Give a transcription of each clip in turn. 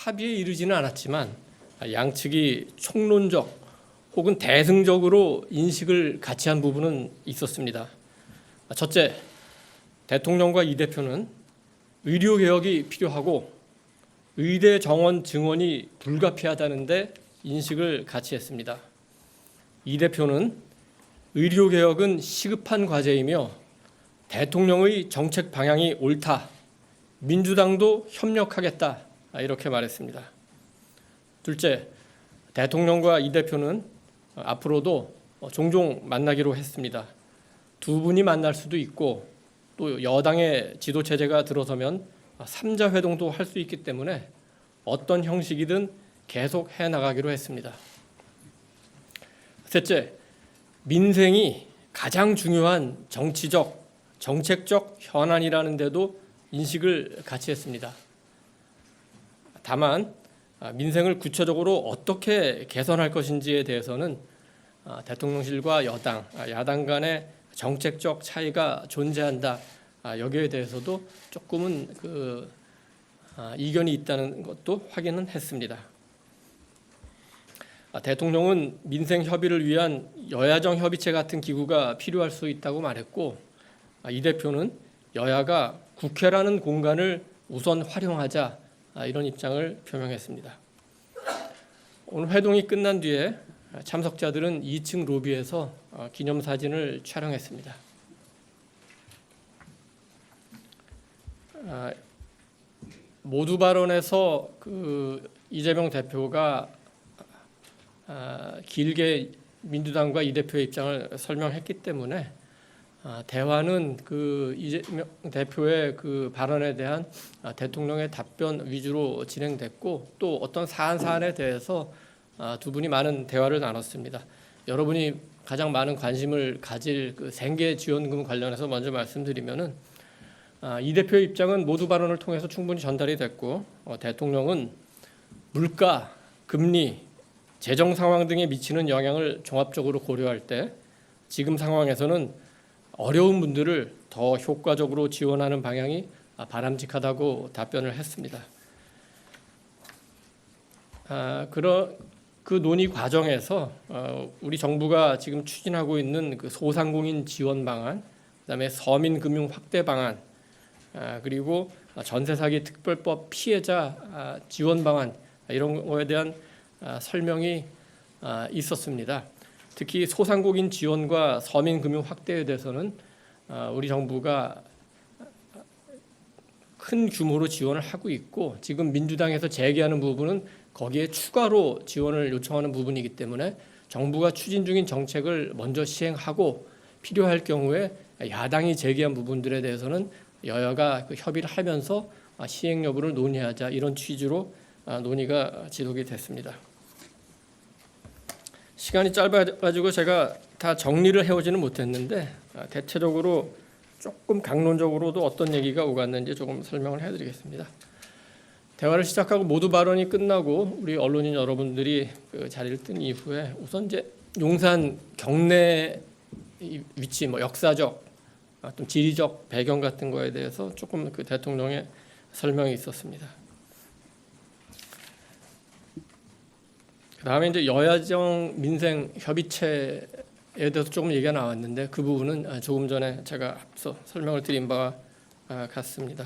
합의에 이르지는 않았지만 양측이 총론적 혹은 대승적으로 인식을 같이 한 부분은 있었습니다. 첫째, 대통령과 이 대표는 의료개혁이 필요하고 의대 정원 증원이 불가피하다는데 인식을 같이 했습니다. 이 대표는 의료개혁은 시급한 과제이며 대통령의 정책 방향이 옳다. 민주당도 협력하겠다. 이렇게 말했습니다. 둘째, 대통령과 이 대표는 앞으로도 종종 만나기로 했습니다. 두 분이 만날 수도 있고 또 여당의 지도체제가 들어서면 3자 회동도 할 수 있기 때문에 어떤 형식이든 계속 해나가기로 했습니다. 셋째, 민생이 가장 중요한 정치적, 정책적 현안이라는 데도 인식을 같이 했습니다. 다만 민생을 구체적으로 어떻게 개선할 것인지에 대해서는 대통령실과 여당, 야당 간의 정책적 차이가 존재한다. 여기에 대해서도 조금은 이견이 있다는 것도 확인은 했습니다. 대통령은 민생 협의를 위한 여야정 협의체 같은 기구가 필요할 수 있다고 말했고, 이 대표는 여야가 국회라는 공간을 우선 활용하자 이런 입장을 표명했습니다. 오늘 회동이 끝난 뒤에 참석자들은 2층 로비에서 기념사진을 촬영했습니다. 모두 발언에서 이재명 대표가 길게 민주당과 이 대표의 입장을 설명했기 때문에 대화는 이재명 대표의 발언에 대한 대통령의 답변 위주로 진행됐고 또 어떤 사안에 대해서 두 분이 많은 대화를 나눴습니다. 여러분이 가장 많은 관심을 가질 생계 지원금 관련해서 먼저 말씀드리면은 이 대표의 입장은 모두 발언을 통해서 충분히 전달이 됐고 대통령은 물가, 금리, 재정 상황 등에 미치는 영향을 종합적으로 고려할 때 지금 상황에서는 어려운 분들을 더 효과적으로 지원하는 방향이 바람직하다고 답변을 했습니다. 그 논의 과정에서 우리 정부가 지금 추진하고 있는 소상공인 지원 방안, 그다음에 서민 금융 확대 방안, 그리고 전세 사기 특별법 피해자 지원 방안 이런 거에 대한 설명이 있었습니다. 특히 소상공인 지원과 서민 금융 확대에 대해서는 우리 정부가 큰 규모로 지원을 하고 있고 지금 민주당에서 제기하는 부분은 거기에 추가로 지원을 요청하는 부분이기 때문에 정부가 추진 중인 정책을 먼저 시행하고 필요할 경우에 야당이 제기한 부분들에 대해서는 여야가 협의를 하면서 시행 여부를 논의하자 이런 취지로 논의가 지속이 됐습니다. 시간이 짧아가지고 제가 다 정리를 해오지는 못했는데 대체적으로 조금 강론적으로도 어떤 얘기가 오갔는지 조금 설명을 해드리겠습니다. 대화를 시작하고 모두 발언이 끝나고 우리 언론인 여러분들이 자리를 뜬 이후에 우선 이제 용산 경내 위치, 역사적, 또 지리적 배경 같은 거에 대해서 조금 대통령의 설명이 있었습니다. 그다음에 이제 여야정 민생 협의체에 대해서 조금 얘기가 나왔는데 그 부분은 조금 전에 제가 앞서 설명을 드린 바와 같습니다.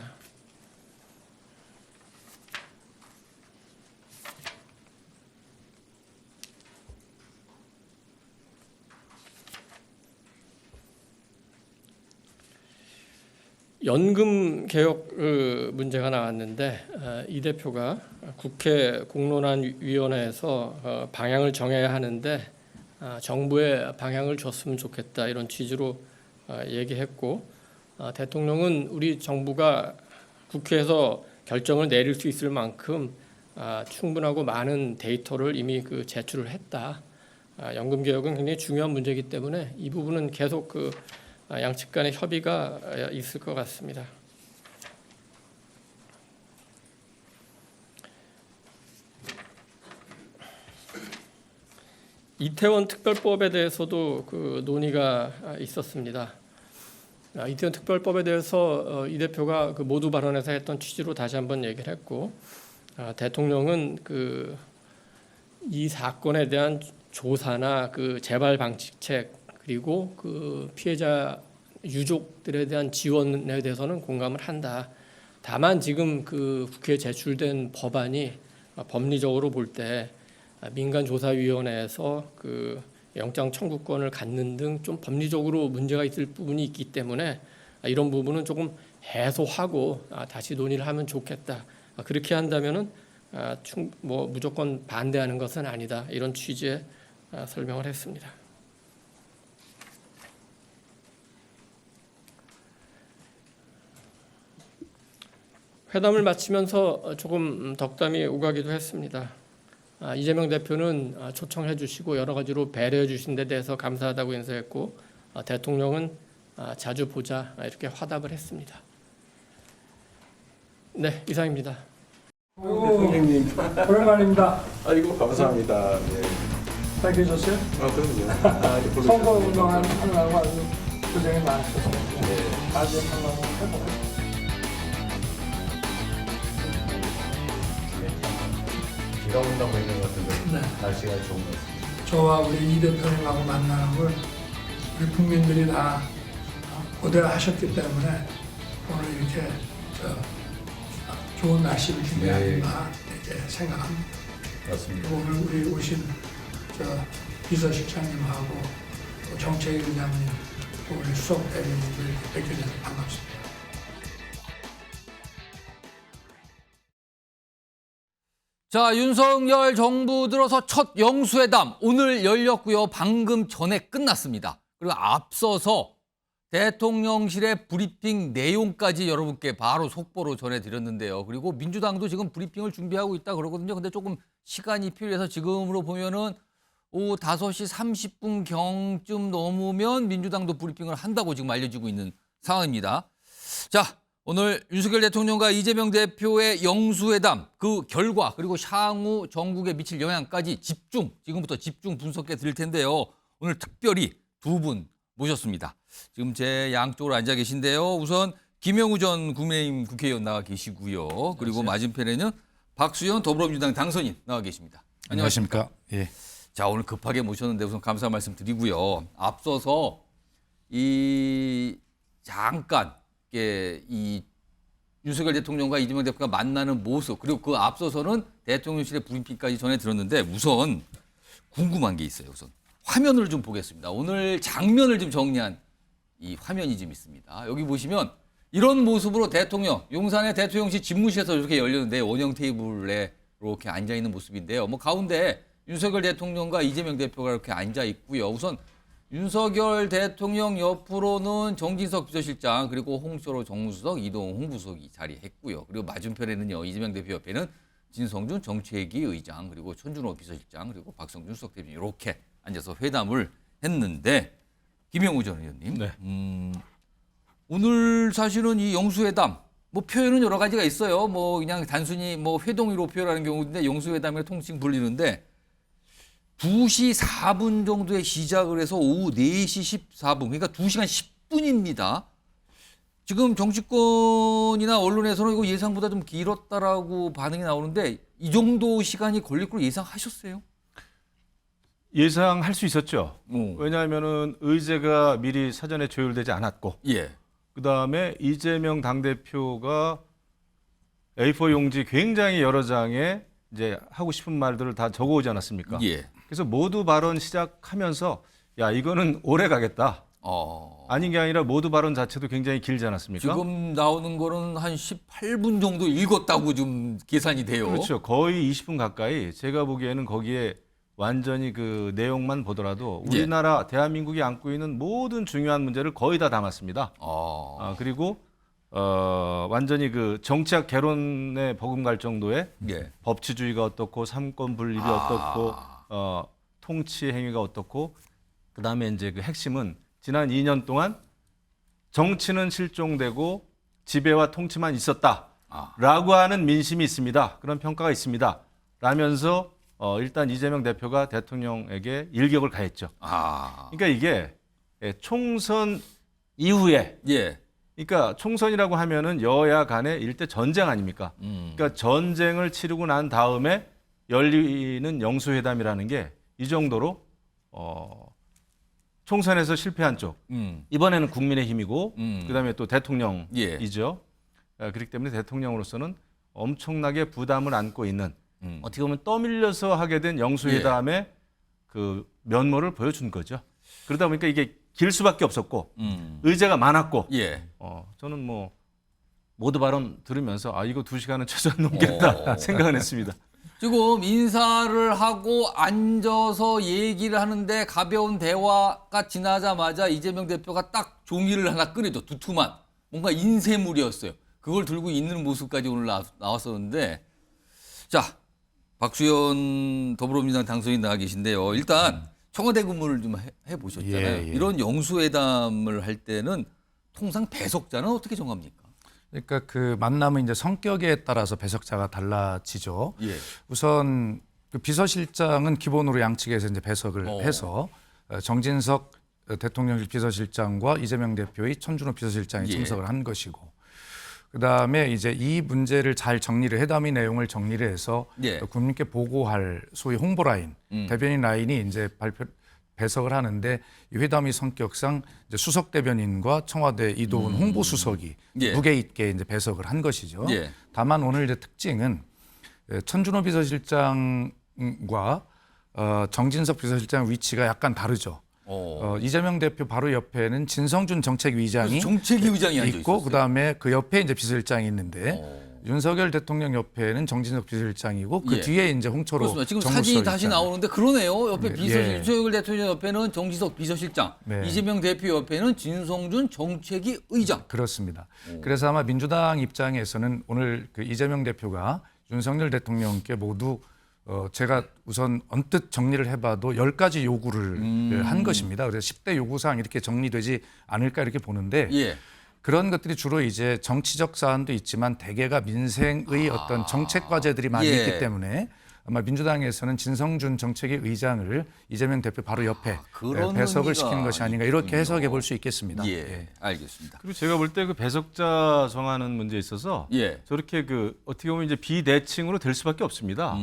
연금 개혁 문제가 나왔는데 이 대표가 국회 공론화위원회에서 방향을 정해야 하는데 정부의 방향을 줬으면 좋겠다 이런 취지로 얘기했고 대통령은 우리 정부가 국회에서 결정을 내릴 수 있을 만큼 충분하고 많은 데이터를 이미 제출을 했다. 연금 개혁은 굉장히 중요한 문제이기 때문에 이 부분은 계속 양측 간의 협의가 있을 것 같습니다. 이태원 특별법에 대해서도 논의가 있었습니다. 이태원 특별법에 대해서 이 대표가 모두 발언에서 했던 취지로 다시 한번 얘기를 했고 대통령은 이 사건에 대한 조사나 재발 방지책 그리고 피해자 유족들에 대한 지원에 대해서는 공감을 한다. 다만 지금 국회에 제출된 법안이 법리적으로 볼 때 민간조사위원회에서 영장 청구권을 갖는 등 좀 법리적으로 문제가 있을 부분이 있기 때문에 이런 부분은 조금 해소하고 다시 논의를 하면 좋겠다. 그렇게 한다면은 무조건 반대하는 것은 아니다. 이런 취지의 설명을 했습니다. 회담을 마치면서 조금 덕담이 오가기도 했습니다. 이재명 대표는 초청해 주시고 여러 가지로 배려해 주신 데 대해서 감사하다고 인사했고 대통령은 자주 보자 이렇게 화답을 했습니다. 네, 이상입니다. 대통령님 오랜만입니다. 아이고 감사합니다. 네. 잘 계셨어요? 그럼요. 선거 운동하느라고 아주 고생이 많으셨어요. 아주 한번 해보세요. 비가 온다고 했는 것 같은데 네. 날씨가 좋은 것 같습니다. 저와 우리 이 대표님하고 만나는 걸 우리 국민들이 다 고대하셨기 때문에 오늘 이렇게 좋은 날씨를 준게 네. 아닌가 이렇게 생각합니다. 맞습니다. 오늘 우리 오신 비서실장님하고 또 정책위원장님 또 우리 수석 대변인들 이렇게 뵙게 돼서 반갑습니다. 자, 윤석열 정부 들어서 첫 영수회담 오늘 열렸고요. 방금 전에 끝났습니다. 그리고 앞서서 대통령실의 브리핑 내용까지 여러분께 바로 속보로 전해드렸는데요. 그리고 민주당도 지금 브리핑을 준비하고 있다 그러거든요. 근데 조금 시간이 필요해서 지금으로 보면은 오후 5시 30분 경쯤 넘으면 민주당도 브리핑을 한다고 지금 알려지고 있는 상황입니다. 자, 오늘 윤석열 대통령과 이재명 대표의 영수회담 그 결과 그리고 향후 전국에 미칠 영향까지 지금부터 집중 분석해 드릴 텐데요. 오늘 특별히 두 분 모셨습니다. 지금 제 양쪽으로 앉아 계신데요. 우선 김영우 전 국민의힘 국회의원 나와 계시고요. 그리고 맞은편에는 박수현 더불어민주당 당선인 나와 계십니다. 안녕하십니까? 예. 자, 오늘 급하게 모셨는데 우선 감사 말씀 드리고요. 앞서서 잠깐 이 윤석열 대통령과 이재명 대표가 만나는 모습 그리고 그 앞서서는 대통령실의 브리핑까지 전해 들었는데 우선 궁금한 게 있어요. 우선 화면을 좀 보겠습니다. 오늘 장면을 좀 정리한 이 화면이 좀 있습니다. 여기 보시면 이런 모습으로 용산의 대통령실 집무실에서 이렇게 열렸는데 원형 테이블에 이렇게 앉아 있는 모습인데요. 가운데 윤석열 대통령과 이재명 대표가 이렇게 앉아 있고요. 우선 윤석열 대통령 옆으로는 정진석 비서실장 그리고 홍철호 정무수석, 이동훈 홍부수석이 자리했고요. 그리고 맞은편에는요. 이재명 대표 옆에는 진성준 정책위 의장 그리고 천준호 비서실장 그리고 박성준 수석 대변인 이렇게 앉아서 회담을 했는데 김영우 전 의원님. 네. 오늘 사실은 이 영수회담 표현은 여러 가지가 있어요. 그냥 단순히 회동으로 표현하는 경우인데 영수회담의 통칭 불리는데 2시 4분 정도에 시작을 해서 오후 4시 14분, 그러니까 2시간 10분입니다. 지금 정치권이나 언론에서는 이거 예상보다 좀 길었다라고 반응이 나오는데 이 정도 시간이 걸릴 걸 예상하셨어요? 예상할 수 있었죠. 왜냐하면은 의제가 미리 사전에 조율되지 않았고, 예. 그다음에 이재명 당대표가 A4 용지 굉장히 여러 장에 이제 하고 싶은 말들을 다 적어오지 않았습니까? 예. 그래서 모두 발언 시작하면서 야 이거는 오래 가겠다. 아닌 게 아니라 모두 발언 자체도 굉장히 길지 않았습니까? 지금 나오는 거는 한 18분 정도 읽었다고 좀 계산이 돼요. 그렇죠. 거의 20분 가까이 제가 보기에는 거기에 완전히 그 내용만 보더라도 우리나라 대한민국이 안고 있는 모든 중요한 문제를 거의 다 담았습니다. 그리고 완전히 그 정치학 개론에 버금갈 정도의 예. 법치주의가 어떻고 삼권 분립이 어떻고 통치 행위가 어떻고 그다음에 이제 그 핵심은 지난 2년 동안 정치는 실종되고 지배와 통치만 있었다라고 하는 민심이 있습니다. 그런 평가가 있습니다. 라면서 일단 이재명 대표가 대통령에게 일격을 가했죠. 그러니까 이게 총선 이후에 예. 그러니까 총선이라고 하면은 여야 간의 일대 전쟁 아닙니까? 그러니까 전쟁을 치르고 난 다음에 열리는 영수회담이라는 게 이 정도로 총선에서 실패한 쪽 이번에는 국민의힘이고 그다음에 또 대통령이죠. 그렇기 때문에 대통령으로서는 엄청나게 부담을 안고 있는 어떻게 보면 떠밀려서 하게 된 영수회담의 그 면모를 보여준 거죠. 그러다 보니까 이게 길 수밖에 없었고 의제가 많았고 저는 뭐 모두 발언 들으면서 이거 2시간은 최소한 넘겠다 생각은 했습니다. 지금 인사를 하고 앉아서 얘기를 하는데 가벼운 대화가 지나자마자 이재명 대표가 딱 종이를 하나 꺼내죠. 두툼한 뭔가 인쇄물이었어요. 그걸 들고 있는 모습까지 오늘 나왔었는데 자 박수현 더불어민주당 당선인이 나와 계신데요. 일단 청와대 근무를 좀 해보셨잖아요. 이런 영수회담을 할 때는 통상 배석자는 어떻게 정합니까? 그러니까 그 만남은 이제 성격에 따라서 배석자가 달라지죠. 우선 그 비서실장은 기본으로 양측에서 이제 배석을 해서 정진석 대통령실 비서실장과 이재명 대표의 천준호 비서실장이 참석을 한 것이고, 그다음에 이제 이 문제를 잘 정리를 회담의 내용을 정리를 해서 국민께 보고할 소위 홍보 라인, 대변인 라인이 이제 배석을 하는데 이 회담의 성격상 이제 수석 대변인과 청와대 이도훈 홍보수석이 무게 있게 이제 배석을 한 것이죠. 다만 오늘 이제 특징은 천준호 비서실장과 정진석 비서실장 위치가 약간 다르죠. 이재명 대표 바로 옆에는 진성준 정책위의장이 있고 그다음에 그 옆에 이제 비서실장이 있는데 윤석열 대통령 옆에는 정진석 비서실장이고 그 뒤에 이제 홍철호 그렇습니다. 지금 정무수석 사진이 다시 있잖아요. 나오는데 그러네요. 옆에 윤석열 대통령 옆에는 정진석 비서실장, 이재명 대표 옆에는 진성준 정책위 의장. 그렇습니다. 그래서 아마 민주당 입장에서는 오늘 그 이재명 대표가 윤석열 대통령께 모두 제가 우선 언뜻 정리를 해봐도 10가지 요구를 한 것입니다. 그래서 10대 요구사항 이렇게 정리되지 않을까 이렇게 보는데 그런 것들이 주로 이제 정치적 사안도 있지만 대개가 민생의 어떤 정책 과제들이 많이 있기 때문에 아마 민주당에서는 진성준 정책위 의장을 이재명 대표 바로 옆에 배석을 시키는 것이 아닌가 이렇게 해석해 볼 수 있겠습니다. 알겠습니다. 그리고 제가 볼 때 그 배석자 정하는 문제에 있어서 저렇게 그 어떻게 보면 이제 비대칭으로 될 수밖에 없습니다.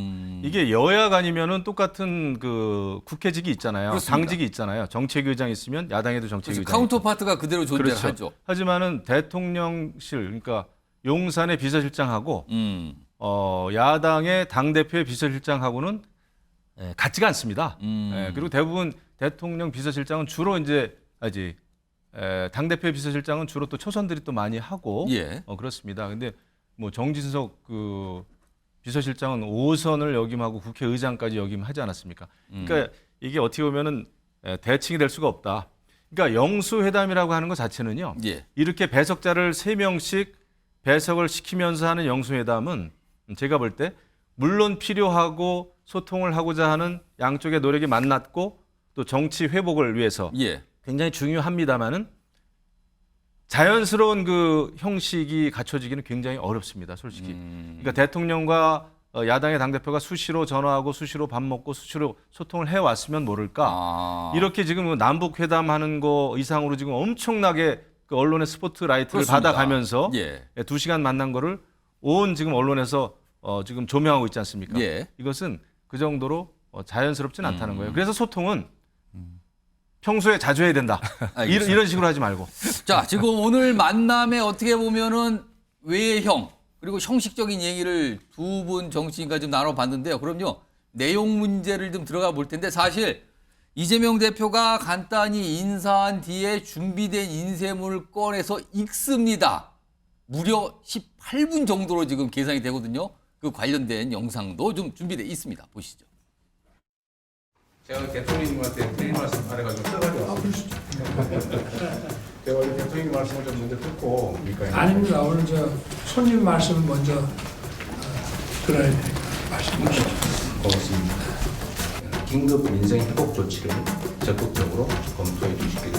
이게 여야가 아니면은 똑같은 그 국회직이 있잖아요. 그렇습니다. 당직이 있잖아요. 정책위의장 있으면 야당에도 정책위의장. 카운터파트가 그대로 존재하죠. 그렇죠. 하지만은 대통령실 그러니까 용산의 비서실장하고 야당의 당대표의 비서실장하고는 같지가 않습니다. 그리고 대부분 대통령 비서실장은 주로 이제 당대표의 비서실장은 주로 또 초선들이 또 많이 하고 그렇습니다. 근데 뭐 정진석 그 비서실장은 5선을 역임하고 국회의장까지 역임하지 않았습니까? 그러니까 이게 어떻게 보면은 대칭이 될 수가 없다. 그러니까 영수회담이라고 하는 것 자체는요. 이렇게 배석자를 3명씩 배석을 시키면서 하는 영수회담은 제가 볼 때 물론 필요하고 소통을 하고자 하는 양쪽의 노력이 만났고 또 정치 회복을 위해서 굉장히 중요합니다만은 자연스러운 그 형식이 갖춰지기는 굉장히 어렵습니다, 솔직히. 그러니까 대통령과 야당의 당대표가 수시로 전화하고 수시로 밥 먹고 수시로 소통을 해왔으면 모를까. 이렇게 지금 남북 회담하는 거 이상으로 지금 엄청나게 그 언론의 스포트라이트를 받아가면서 2시간 만난 거를 온 지금 언론에서 지금 조명하고 있지 않습니까? 이것은 그 정도로 자연스럽지는 않다는 거예요. 그래서 소통은 평소에 자주 해야 된다. 이런 식으로 하지 말고. 자, 지금 오늘 만남에 어떻게 보면은 외형 그리고 형식적인 얘기를 두 분 정치인과 좀 나눠봤는데요. 그럼요, 내용 문제를 좀 들어가 볼 텐데 사실 이재명 대표가 간단히 인사한 뒤에 준비된 인쇄물을 꺼내서 읽습니다. 무려 18분 정도로 지금 계산이 되거든요. 그 관련된 영상도 좀 준비되어 있습니다. 보시죠. 제가 대통령님한테 드릴 말씀 하래가지고 써가지고 왔습니다. 제가 원래 대통령 말씀을 좀 먼저 듣고 아닙니다. 오늘 저 손님 말씀을 먼저 들어야 되니까 말씀하시죠. 고맙습니다. 긴급 민생 회복 조치를 적극적으로 검토해 주시기를,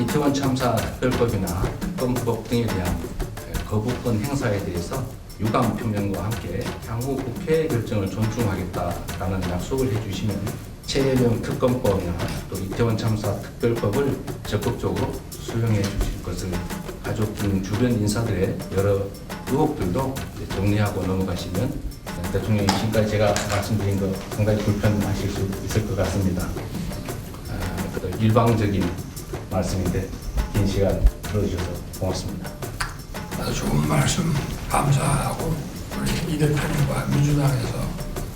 이태원 참사 특별법이나 특검법 등에 대한 거부권 행사에 대해서 유감 표명과 함께 향후 국회 결정을 존중하겠다라는 약속을 해주시면 최혜령 특검법이나 또 이태원 참사 특별법을 적극적으로 수용해 주실 것을 가족 등 주변 인사들의 여러 의혹들도 이제 정리하고 넘어가시면 대통령이 지금까지 제가 말씀드린 거 상당히 불편하실 수 있을 것 같습니다. 일방적인 말씀인데 긴 시간 들어주셔서 고맙습니다. 아주 좋은 말씀 감사하고 우리 이 대표님과 민주당에서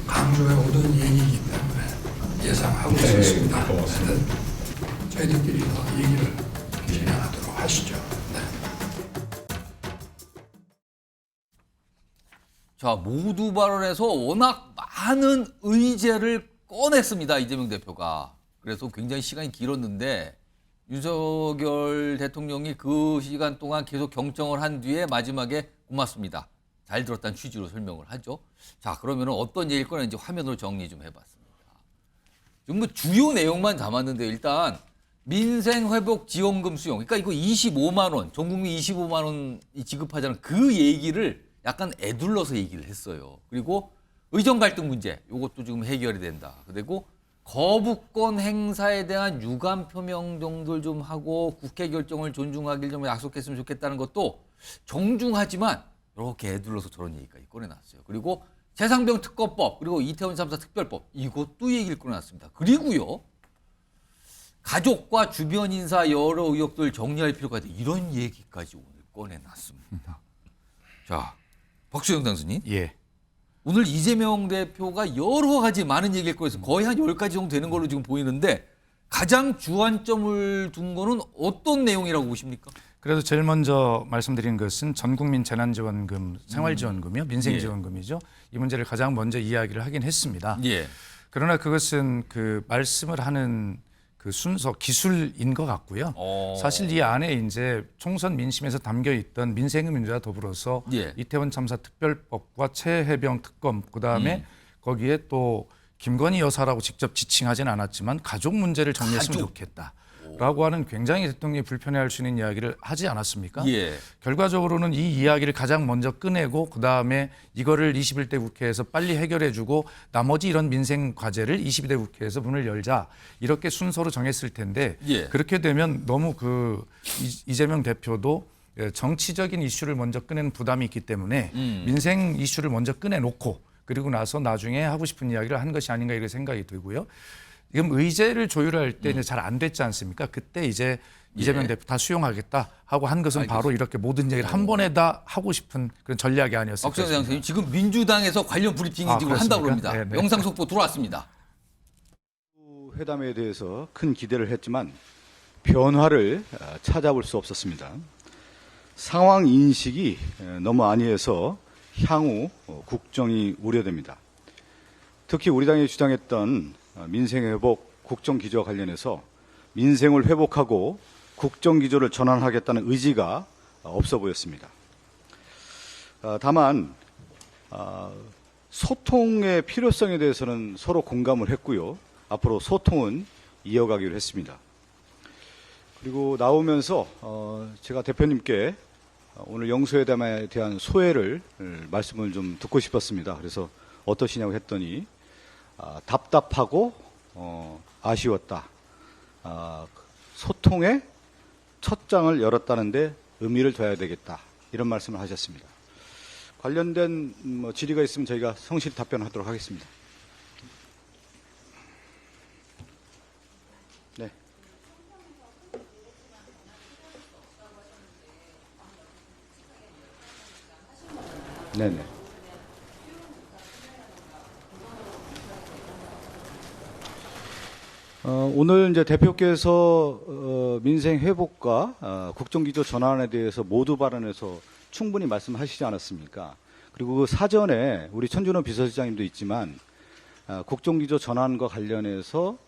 강조해 오던 얘기이기 때문에 예상하고 네, 있었습니다. 고맙습니다. 하여튼 저희들끼리 더 얘기를 진행하도록 하시죠. 네. 자, 모두 발언에서 워낙 많은 의제를 꺼냈습니다. 이재명 대표가. 그래서 굉장히 시간이 길었는데 윤석열 대통령이 그 시간 동안 계속 경청을 한 뒤에 마지막에 고맙습니다. 잘 들었다는 취지로 설명을 하죠. 자, 그러면 어떤 얘기를 꺼냈는지 화면으로 정리 좀 해봤습니다. 지금 뭐 주요 내용만 담았는데 일단 민생회복지원금 수용. 그러니까 이거 25만 원, 전 국민 25만 원 지급하자는 그 얘기를 약간 애둘러서 얘기를 했어요. 그리고 의정 갈등 문제, 이것도 지금 해결이 된다. 그리고 거부권 행사에 대한 유감 표명 정도를 좀 하고 국회 결정을 존중하길 좀 약속했으면 좋겠다는 것도 정중하지만 이렇게 애둘러서 저런 얘기까지 꺼내놨어요. 그리고 최상병 특검법, 그리고 이태원 3사 특별법, 이것도 얘기를 꺼내놨습니다. 그리고요, 가족과 주변 인사 여러 의혹들 정리할 필요가 있다. 이런 얘기까지 오늘 꺼내놨습니다. 자, 박수영 당수님. 예. 오늘 이재명 대표가 여러 가지 많은 얘기를 꺼내서 거의 한 10가지 정도 되는 걸로 지금 보이는데 가장 주안점을 둔 거는 어떤 내용이라고 보십니까? 그래서 제일 먼저 말씀드린 것은 전국민 재난지원금, 생활지원금이요, 민생지원금이죠. 이 문제를 가장 먼저 이야기를 하긴 했습니다. 예. 그러나 그것은 그 말씀을 하는 그 순서, 기술인 것 같고요. 사실 이 안에 이제 총선 민심에서 담겨 있던 민생의 문제와 더불어서 예. 이태원 참사 특별법과 최해병 특검, 그다음에 거기에 또 김건희 여사라고 직접 지칭하진 않았지만 가족 문제를 정리했으면 좋겠다라고 하는 굉장히 대통령이 불편해할 수 있는 이야기를 하지 않았습니까? 예. 결과적으로는 이 이야기를 가장 먼저 꺼내고 그다음에 이거를 21대 국회에서 빨리 해결해주고 나머지 이런 민생 과제를 22대 국회에서 문을 열자, 이렇게 순서로 정했을 텐데 예. 그렇게 되면 너무 그 이재명 대표도 정치적인 이슈를 먼저 꺼내는 부담이 있기 때문에 민생 이슈를 먼저 꺼내놓고 그리고 나서 나중에 하고 싶은 이야기를 한 것이 아닌가 이렇게 생각이 들고요. 지금 의제를 조율할 때 이제 잘 안 됐지 않습니까? 그때 이제 이재명 대표 다 수용하겠다 하고 한 것은 바로 이렇게 모든 얘기를 한 번에 다 하고 싶은 그런 전략이 아니었을까 박수영 싶습니다. 선생님, 지금 민주당에서 관련 브리핑이 지금 그렇습니까? 한다고 합니다. 네, 네. 영상 속보 들어왔습니다. 회담에 대해서 큰 기대를 했지만 변화를 찾아볼 수 없었습니다. 상황 인식이 너무 안이해서 향후 국정이 우려됩니다. 특히 우리 당이 주장했던 민생회복 국정기조와 관련해서 민생을 회복하고 국정기조를 전환하겠다는 의지가 없어 보였습니다. 다만 소통의 필요성에 대해서는 서로 공감을 했고요. 앞으로 소통은 이어가기로 했습니다. 그리고 나오면서 제가 대표님께 오늘 영수회담에 대한 소회를 말씀을 좀 듣고 싶었습니다. 그래서 어떠시냐고 했더니 답답하고 아쉬웠다. 소통의 첫 장을 열었다는데 의미를 둬야 되겠다. 이런 말씀을 하셨습니다. 관련된 질의가 있으면 저희가 성실히 답변하도록 하겠습니다. 네. 네네. 오늘 이제 대표께서 민생 회복과 국정기조 전환에 대해서 모두 발언해서 충분히 말씀하시지 않았습니까? 그리고 그 사전에 우리 천준호 비서실장님도 있지만 국정기조 전환과 관련해서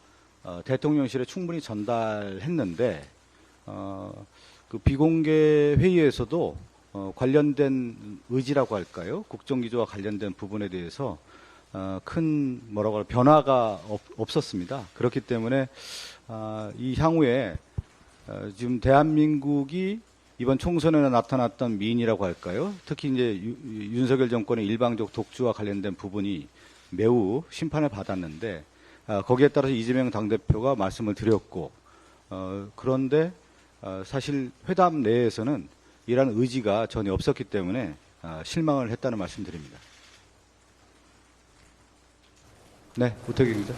대통령실에 충분히 전달했는데 그 비공개 회의에서도 관련된 의지라고 할까요? 국정기조와 관련된 부분에 대해서 큰 변화가 없었습니다. 그렇기 때문에 이 향후에 지금 대한민국이 이번 총선에 나타났던 미인이라고 할까요? 특히 이제 윤석열 정권의 일방적 독주와 관련된 부분이 매우 심판을 받았는데 거기에 따라서 이재명 당대표가 말씀을 드렸고 그런데 사실 회담 내에서는 이런 의지가 전혀 없었기 때문에 실망을 했다는 말씀드립니다. 네, 오태경 기자.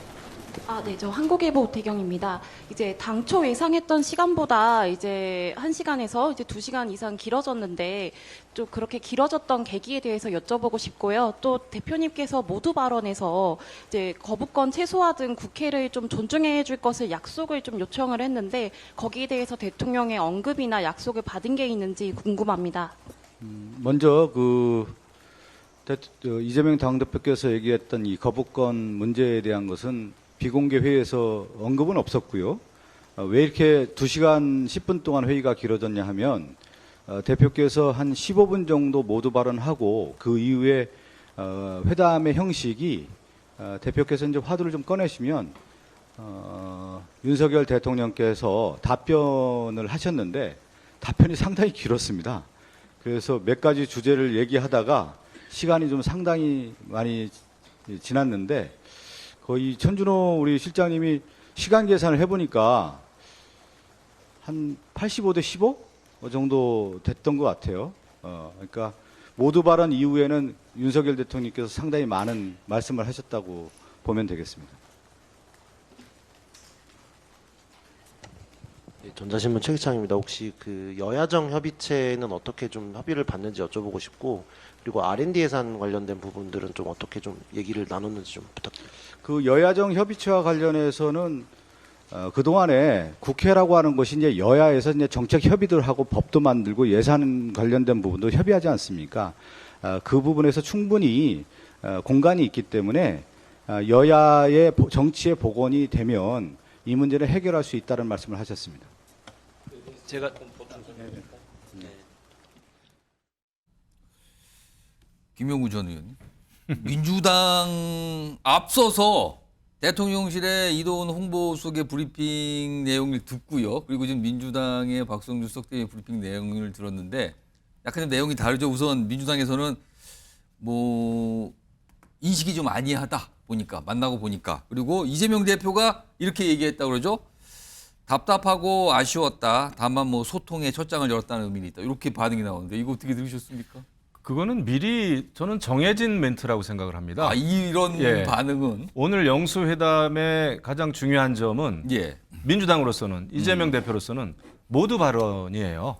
네, 저 한국일보 오태경입니다. 이제 당초 예상했던 시간보다 이제 1시간에서 이제 2시간 이상 길어졌는데 좀 그렇게 길어졌던 계기에 대해서 여쭤보고 싶고요. 또 대표님께서 모두 발언에서 이제 거부권 최소화 등 국회를 좀 존중해 줄 것을 약속을 좀 요청을 했는데 거기에 대해서 대통령의 언급이나 약속을 받은 게 있는지 궁금합니다. 먼저 이재명 당대표께서 얘기했던 이 거부권 문제에 대한 것은 비공개 회의에서 언급은 없었고요. 왜 이렇게 2시간 10분 동안 회의가 길어졌냐 하면 대표께서 한 15분 정도 모두 발언하고 그 이후에 회담의 형식이 대표께서 이제 화두를 좀 꺼내시면 윤석열 대통령께서 답변을 하셨는데 답변이 상당히 길었습니다. 그래서 몇 가지 주제를 얘기하다가 시간이 좀 상당히 많이 지났는데 거의 천준호 우리 실장님이 시간 계산을 해보니까 한 85대 15 정도 됐던 것 같아요. 그러니까 모두 발언 이후에는 윤석열 대통령께서 상당히 많은 말씀을 하셨다고 보면 되겠습니다. 전자신문 최기창입니다. 혹시 그 여야정 협의체는 어떻게 좀 협의를 받는지 여쭤보고 싶고, 그리고 R&D 예산 관련된 부분들은 좀 어떻게 좀 얘기를 나눴는지 좀 부탁드립니다. 그 여야정 협의체와 관련해서는 그동안에 국회라고 하는 것이 이제 여야에서 이제 정책 협의들 하고 법도 만들고 예산 관련된 부분도 협의하지 않습니까? 그 부분에서 충분히 공간이 있기 때문에 여야의 정치의 복원이 되면 이 문제를 해결할 수 있다는 말씀을 하셨습니다. 제가 김영우 전 의원님. 민주당 앞서서 대통령실의 이도훈 홍보수석의 브리핑 내용을 듣고요. 그리고 지금 민주당의 박성주 수석대의 브리핑 내용을 들었는데 약간 좀 내용이 다르죠. 우선 민주당에서는 뭐 인식이 좀 아니하다 보니까 만나고 보니까, 그리고 이재명 대표가 이렇게 얘기했다고 그러죠. 답답하고 아쉬웠다. 다만 뭐 소통의 첫장을 열었다는 의미는 있다. 이렇게 반응이 나오는데 이거 어떻게 들으셨습니까? 그거는 미리 저는 정해진 멘트라고 생각을 합니다. 이런 반응은 오늘 영수회담의 가장 중요한 점은 예. 민주당으로서는 이재명 대표로서는 모두 발언이에요.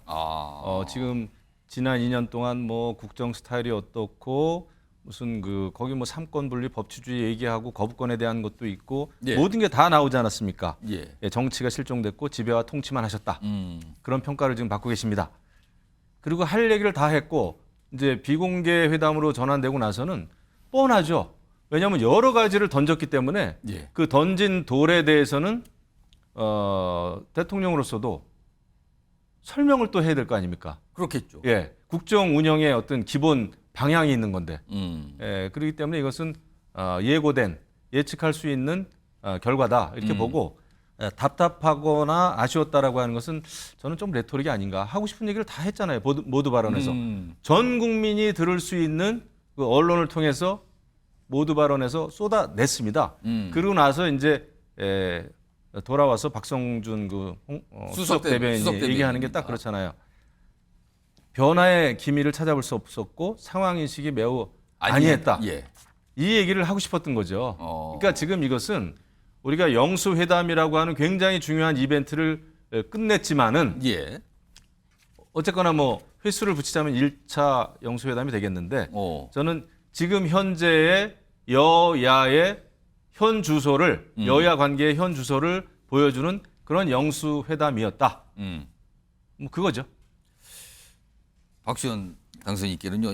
지금 지난 2년 동안 뭐 국정 스타일이 어떻고 무슨 거기 뭐 삼권 분리 법치주의 얘기하고 거부권에 대한 것도 있고 모든 게 다 나오지 않았습니까? 정치가 실종됐고 지배와 통치만 하셨다. 그런 평가를 지금 받고 계십니다. 그리고 할 얘기를 다 했고 이제 비공개 회담으로 전환되고 나서는 뻔하죠. 왜냐하면 여러 가지를 던졌기 때문에 그 던진 돌에 대해서는 대통령으로서도 설명을 또 해야 될 거 아닙니까? 그렇겠죠. 국정 운영의 어떤 기본 방향이 있는 건데, 그렇기 때문에 이것은 예고된 예측할 수 있는 결과다 이렇게 보고 답답하거나 아쉬웠다라고 하는 것은 저는 좀 레토릭이 아닌가. 하고 싶은 얘기를 다 했잖아요. 모두 발언에서 전 국민이 들을 수 있는 그 언론을 통해서 모두 발언에서 쏟아냈습니다. 그리고 나서 이제 돌아와서 박성준 수석 대변인이 얘기하는 게 딱 그렇잖아요. 변화의 기미를 찾아볼 수 없었고 상황 인식이 매우 아니했다. 이 얘기를 하고 싶었던 거죠. 그러니까 지금 이것은 우리가 영수회담이라고 하는 굉장히 중요한 이벤트를 끝냈지만은 어쨌거나 뭐 횟수를 붙이자면 1차 영수회담이 되겠는데 저는 지금 현재의 여야의 현 주소를 여야 관계의 현 주소를 보여주는 그런 영수회담이었다. 뭐 그거죠. 박시원 당선인께는요.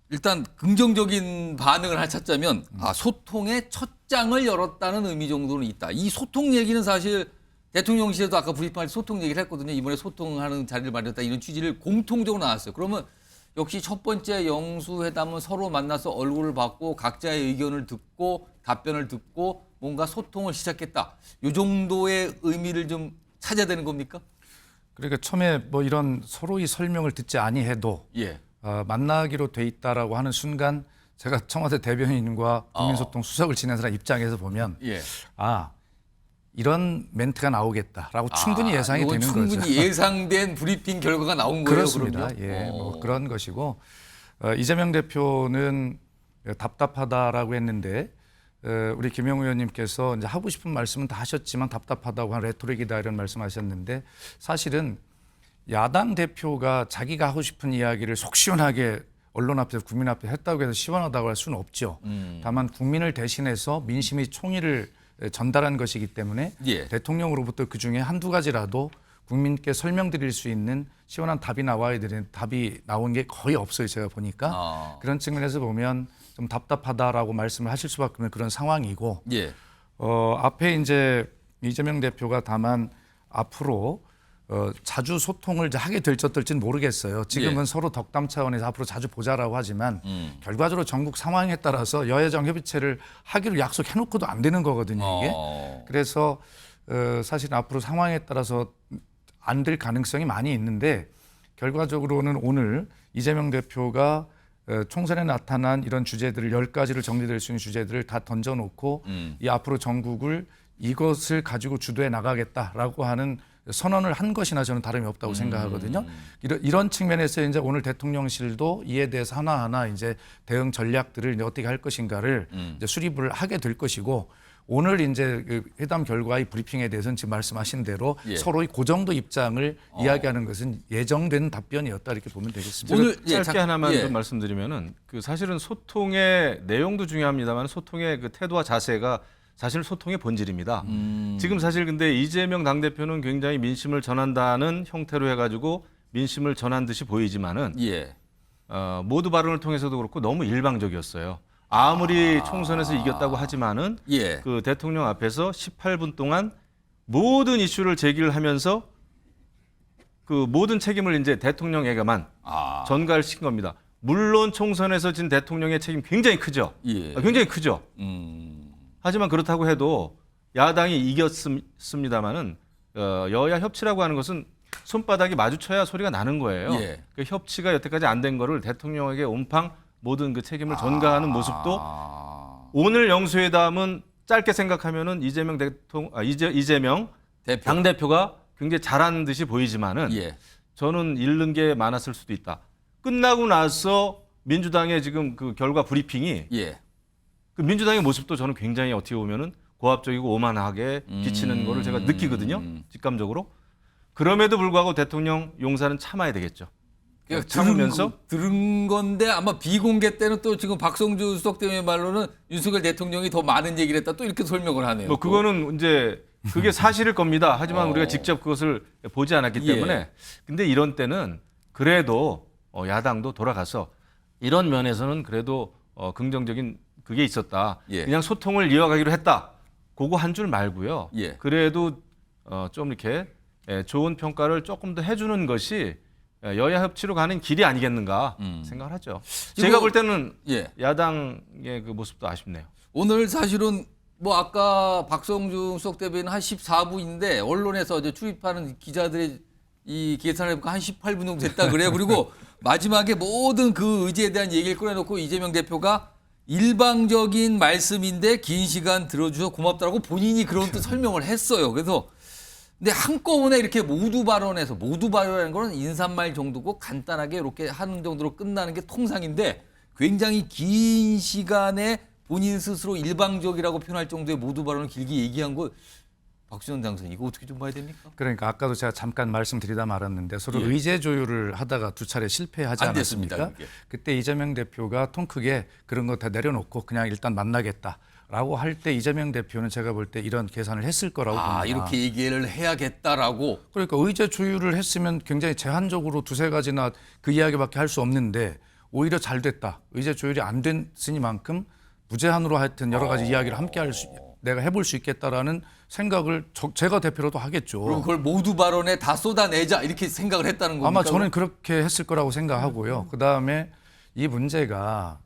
일단 긍정적인 반응을 찾자면 소통의 첫 장을 열었다는 의미 정도는 있다. 이 소통 얘기는 사실 대통령실에도 아까 브리핑할 때 소통 얘기를 했거든요. 이번에 소통하는 자리를 마련했다. 이런 취지를 공통적으로 나왔어요. 그러면 역시 첫 번째 영수회담은 서로 만나서 얼굴을 받고 각자의 의견을 듣고 답변을 듣고 뭔가 소통을 시작했다. 이 정도의 의미를 좀 찾아야 되는 겁니까? 그러니까 처음에 뭐 이런 서로의 설명을 듣지 아니해도 만나기로 돼 있다라고 하는 순간 제가 청와대 대변인과 국민소통 수석을 지낸 사람 입장에서 보면 이런 멘트가 나오겠다라고 충분히 예상이 이건 되는 충분히 거죠. 예상된 브리핑 결과가 나온 거예요. 그렇습니다. 그럼요? 예, 뭐 그런 것이고 이재명 대표는 답답하다라고 했는데 우리 김영우 의원님께서 이제 하고 싶은 말씀은 다 하셨지만 답답하다고 한 레토릭이다 이런 말씀하셨는데 사실은 야당 대표가 자기가 하고 싶은 이야기를 속 시원하게 언론 앞에서 국민 앞에 했다고 해서 시원하다고 할 수는 없죠. 다만 국민을 대신해서 민심의 총의를 전달한 것이기 때문에 예. 대통령으로부터 그중에 한두 가지라도 국민께 설명드릴 수 있는 시원한 답이 나와야 되는 답이 나온 게 거의 없어요. 제가 보니까. 그런 측면에서 보면 좀 답답하다라고 말씀을 하실 수밖에 없는 그런 상황이고 예. 앞에 이제 이재명 대표가 다만 앞으로 자주 소통을 이제 하게 될지 어떨지는 모르겠어요. 지금은 예. 서로 덕담 차원에서 앞으로 자주 보자라고 하지만 결과적으로 전국 상황에 따라서 여야정 협의체를 하기로 약속해놓고도 안 되는 거거든요. 이게. 그래서 사실 앞으로 상황에 따라서 안 될 가능성이 많이 있는데 결과적으로는 오늘 이재명 대표가 총선에 나타난 이런 주제들을 10가지를 정리될 수 있는 주제들을 다 던져놓고 이 앞으로 전국을 이것을 가지고 주도해 나가겠다라고 하는 선언을 한 것이나 저는 다름이 없다고 생각하거든요. 이런 측면에서 이제 오늘 대통령실도 이에 대해서 하나하나 이제 대응 전략들을 이제 어떻게 할 것인가를 이제 수립을 하게 될 것이고 오늘 이제 그 회담 결과의 브리핑에 대해서는 지금 말씀하신 대로 예. 서로의 그 정도 입장을 이야기하는 것은 예정된 답변이었다 이렇게 보면 되겠습니다. 오늘 짧게 하나만 예. 좀 말씀드리면은 그 사실은 소통의 내용도 중요합니다만 소통의 그 태도와 자세가 사실 소통의 본질입니다. 지금 사실 근데 이재명 당대표는 굉장히 민심을 전한다는 형태로 해가지고 민심을 전한 듯이 보이지만은 예. 모두 발언을 통해서도 그렇고 너무 일방적이었어요. 아무리 총선에서 이겼다고 하지만은 예. 그 대통령 앞에서 18분 동안 모든 이슈를 제기를 하면서 그 모든 책임을 이제 대통령에게만 전가를 시킨 겁니다. 물론 총선에서 진 대통령의 책임 굉장히 크죠. 예. 굉장히 크죠. 하지만 그렇다고 해도 야당이 이겼습니다마는 여야 협치라고 하는 것은 손바닥이 마주쳐야 소리가 나는 거예요. 예. 그 협치가 여태까지 안 된 거를 대통령에게 온팡 모든 그 책임을 전가하는 모습도 오늘 영수회담은 짧게 생각하면은 이재명 대표. 당 대표가 굉장히 잘하는 듯이 보이지만은 예. 저는 잃는 게 많았을 수도 있다. 끝나고 나서 민주당의 지금 그 결과 브리핑이 예. 그 민주당의 모습도 저는 굉장히 어떻게 보면은 고압적이고 오만하게 비치는 거를 제가 느끼거든요. 직감적으로. 그럼에도 불구하고 대통령 용사는 참아야 되겠죠. 그러니까 참으면서 들은 건데 아마 비공개 때는 또 지금 박성주 수석 대변인 말로는 윤석열 대통령이 더 많은 얘기를 했다 또 이렇게 설명을 하네요. 뭐 그거는 이제 그게 사실일 겁니다. 하지만 우리가 직접 그것을 보지 않았기 때문에 예. 근데 이런 때는 그래도 야당도 돌아가서 이런 면에서는 그래도 긍정적인 그게 있었다. 예. 그냥 소통을 이어가기로 했다. 그거 한 줄 말고요. 예. 그래도 좀 이렇게 좋은 평가를 조금 더 해주는 것이 여야 협치로 가는 길이 아니겠는가 생각을 하죠. 제가 볼 때는 예. 야당의 그 모습도 아쉽네요. 오늘 사실은 뭐 아까 박성준 수석 대변인 한 14부인데 언론에서 이제 출입하는 기자들의 이 계산을 해보니까 한 18분 정도 됐다 그래요. 그리고 마지막에 모든 그 의제에 대한 얘기를 꺼내놓고 이재명 대표가 일방적인 말씀인데 긴 시간 들어주셔서 고맙다라고 본인이 그런 또 설명을 했어요. 그래서 근데 한꺼번에 이렇게 모두 발언하는 거는 인사말 정도고 간단하게 이렇게 하는 정도로 끝나는 게 통상인데 굉장히 긴 시간에 본인 스스로 일방적이라고 표현할 정도의 모두 발언을 길게 얘기한 거 박지원 당선인 이거 어떻게 좀 봐야 됩니까? 그러니까 아까도 제가 잠깐 말씀드리다 말았는데 서로 예. 의제 조율을 하다가 두 차례 실패하지 안 됐습니다, 않았습니까? 그게. 그때 이재명 대표가 통 크게 그런 거 다 내려놓고 그냥 일단 만나겠다라고 할 때 이재명 대표는 제가 볼 때 이런 계산을 했을 거라고 봅니다. 이렇게 얘기를 해야겠다라고. 그러니까 의제 조율을 했으면 굉장히 제한적으로 두세 가지나 그 이야기밖에 할 수 없는데 오히려 잘 됐다. 의제 조율이 안 됐으니만큼 무제한으로 하여튼 여러 가지 이야기를 함께 내가 해볼 수 있겠다라는 생각을 제가 대표로도 하겠죠. 그럼 그걸 모두 발언에 다 쏟아내자 이렇게 생각을 했다는 겁니까? 아마 저는 그렇게 했을 거라고 생각하고요. 그다음에 이 문제가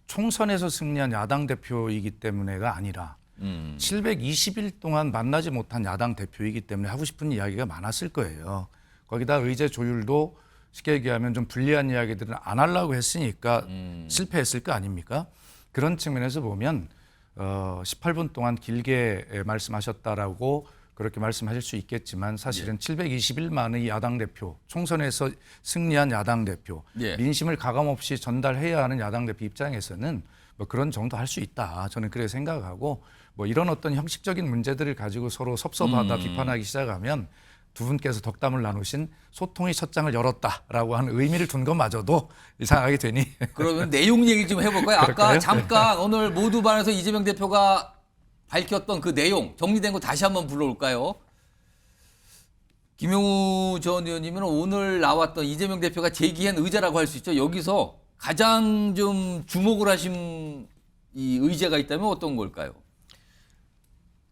총선에서 승리한 야당 대표이기 때문에가 아니라 720일 동안 만나지 못한 야당 대표이기 때문에 하고 싶은 이야기가 많았을 거예요. 거기다 의제 조율도 쉽게 얘기하면 좀 불리한 이야기들은 안 하려고 했으니까 실패했을 거 아닙니까? 그런 측면에서 보면 18분 동안 길게 말씀하셨다라고 그렇게 말씀하실 수 있겠지만 사실은 721만의 야당 대표, 총선에서 승리한 야당 대표, 예. 민심을 가감없이 전달해야 하는 야당 대표 입장에서는 뭐 그런 정도 할 수 있다. 저는 그렇게 생각하고 뭐 이런 어떤 형식적인 문제들을 가지고 서로 섭섭하다 비판하기 시작하면 두 분께서 덕담을 나누신 소통의 첫 장을 열었다라고 하는 의미를 둔 것마저도 이상하게 되니 그러면 내용 얘기 좀 해볼까요? 아까 그럴까요? 잠깐 오늘 모두 발언에서 이재명 대표가 밝혔던 그 내용 정리된 거 다시 한번 불러올까요? 김용우 전 의원님은 오늘 나왔던 이재명 대표가 제기한 의제라고 할 수 있죠. 여기서 가장 좀 주목을 하신 이 의제가 있다면 어떤 걸까요?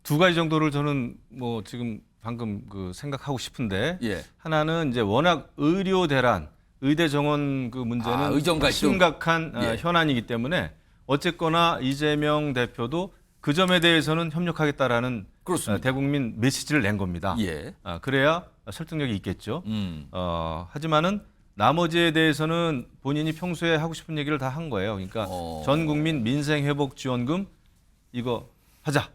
두 가지 정도를 저는 뭐 지금 방금 그 생각하고 싶은데 예. 하나는 이제 워낙 의료 대란, 의대 정원 그 문제는 의정 갈등. 심각한 예. 현안이기 때문에 어쨌거나 이재명 대표도 그 점에 대해서는 협력하겠다라는 그렇습니다. 대국민 메시지를 낸 겁니다. 예. 그래야 설득력이 있겠죠. 하지만은 나머지에 대해서는 본인이 평소에 하고 싶은 얘기를 다 한 거예요. 그러니까 전 국민 민생 회복 지원금 이거 하자.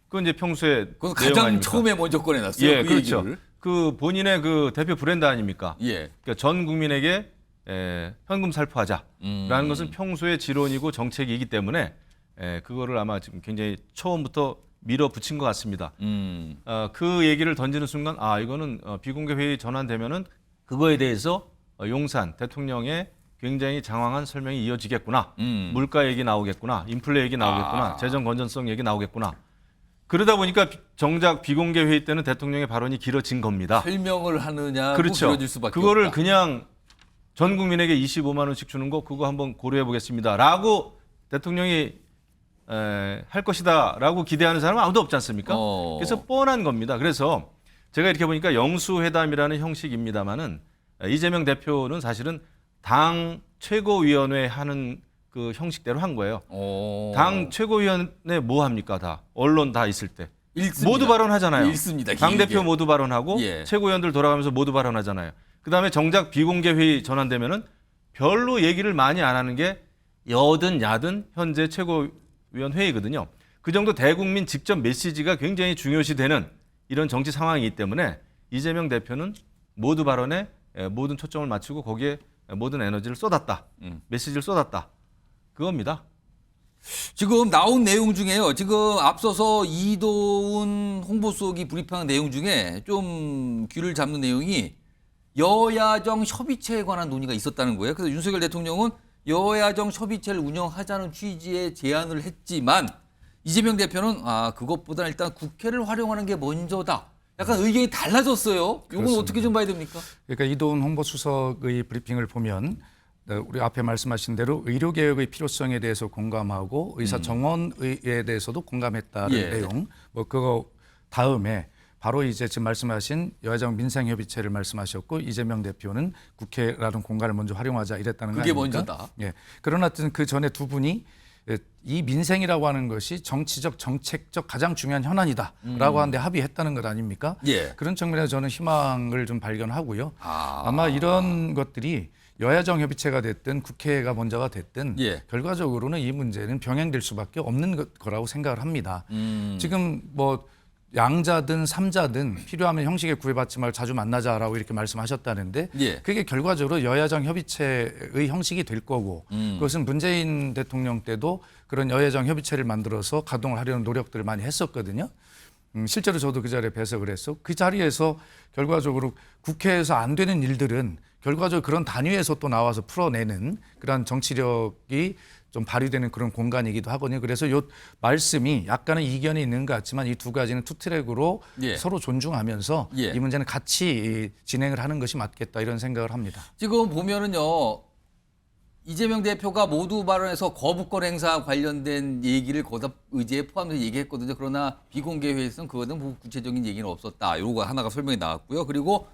그건 이제 평소에 그건 내용 가장 아닙니까? 처음에 먼저 꺼내놨어요. 예, 그 그렇죠. 얘기를. 그 본인의 그 대표 브랜드 아닙니까? 예. 그러니까 전 국민에게 현금 살포하자라는 것은 평소의 지론이고 정책이기 때문에 그거를 아마 지금 굉장히 처음부터 밀어붙인 것 같습니다. 그 얘기를 던지는 순간 이거는 비공개 회의 전환되면은 그거에 대해서 용산 대통령의 굉장히 장황한 설명이 이어지겠구나. 물가 얘기 나오겠구나. 인플레 얘기 나오겠구나. 재정 건전성 얘기 나오겠구나. 그러다 보니까 정작 비공개 회의 때는 대통령의 발언이 길어진 겁니다. 설명을 하느냐고 그렇죠. 길어질 수밖에 그거를 없다. 그냥 전 국민에게 25만 원씩 주는 거 그거 한번 고려해 보겠습니다라고 대통령이 할 것이다라고 기대하는 사람은 아무도 없지 않습니까? 그래서 뻔한 겁니다. 그래서 제가 이렇게 보니까 영수회담이라는 형식입니다만은 이재명 대표는 사실은 당 최고위원회 하는 그 형식대로 한 거예요. 당 최고위원회 뭐 합니까? 다 언론 다 있을 때 읽습니다. 모두 발언하잖아요. 읽습니다. 당 길게. 대표 모두 발언하고 예. 최고위원들 돌아가면서 모두 발언하잖아요. 그다음에 정작 비공개 회의 전환되면은 별로 얘기를 많이 안 하는 게 여든 야든 현재 최고위원 회의거든요. 그 정도 대국민 직접 메시지가 굉장히 중요시되는 이런 정치 상황이기 때문에 이재명 대표는 모두 발언에 모든 초점을 맞추고 거기에 모든 에너지를 쏟았다. 메시지를 쏟았다. 그겁니다. 지금 나온 내용 중에요. 지금 앞서서 이도훈 홍보수석이 브리핑한 내용 중에 좀 귀를 잡는 내용이 여야정 협의체에 관한 논의가 있었다는 거예요. 그래서 윤석열 대통령은 여야정 협의체를 운영하자는 취지의 제안을 했지만 이재명 대표는 그것보다는 일단 국회를 활용하는 게 먼저다. 약간 의견이 달라졌어요. 이건 어떻게 좀 봐야 됩니까? 그러니까 이도훈 홍보수석의 브리핑을 보면 우리 앞에 말씀하신 대로 의료개혁의 필요성에 대해서 공감하고 의사 정원에 대해서도 공감했다는 예. 내용. 뭐 그거 다음에 바로 이제 지금 말씀하신 여야정 민생협의체를 말씀하셨고 이재명 대표는 국회라는 공간을 먼저 활용하자 이랬다는 거 그게 아닙니까? 먼저다. 예. 그러나 그 전에 두 분이 이 민생이라고 하는 것이 정치적, 정책적 가장 중요한 현안이다라고 하는데 합의했다는 것 아닙니까? 예. 그런 측면에서 저는 희망을 좀 발견하고요. 아마 이런 것들이 여야정 협의체가 됐든 국회가 먼저가 됐든 예. 결과적으로는 이 문제는 병행될 수밖에 없는 거라고 생각을 합니다. 지금 뭐 양자든 삼자든 필요하면 형식에 구애받지 말고 자주 만나자라고 이렇게 말씀하셨다는데 예. 그게 결과적으로 여야정 협의체의 형식이 될 거고 그것은 문재인 대통령 때도 그런 여야정 협의체를 만들어서 가동을 하려는 노력들을 많이 했었거든요. 실제로 저도 그 자리에 배석을 했어. 그 자리에서 결과적으로 국회에서 안 되는 일들은 결과적으로 그런 단위에서 또 나와서 풀어내는 그런 정치력이 좀 발휘되는 그런 공간이기도 하거든요. 그래서 이 말씀이 약간의 이견이 있는 것 같지만 이 두 가지는 투트랙으로 예. 서로 존중하면서 예. 이 문제는 같이 진행을 하는 것이 맞겠다 이런 생각을 합니다. 지금 보면은요. 이재명 대표가 모두 발언에서 거부권 행사 관련된 얘기를 거다 의제에 포함해서 얘기했거든요. 그러나 비공개 회의에서는 그거는 뭐 구체적인 얘기는 없었다. 이거 하나가 설명이 나왔고요. 그리고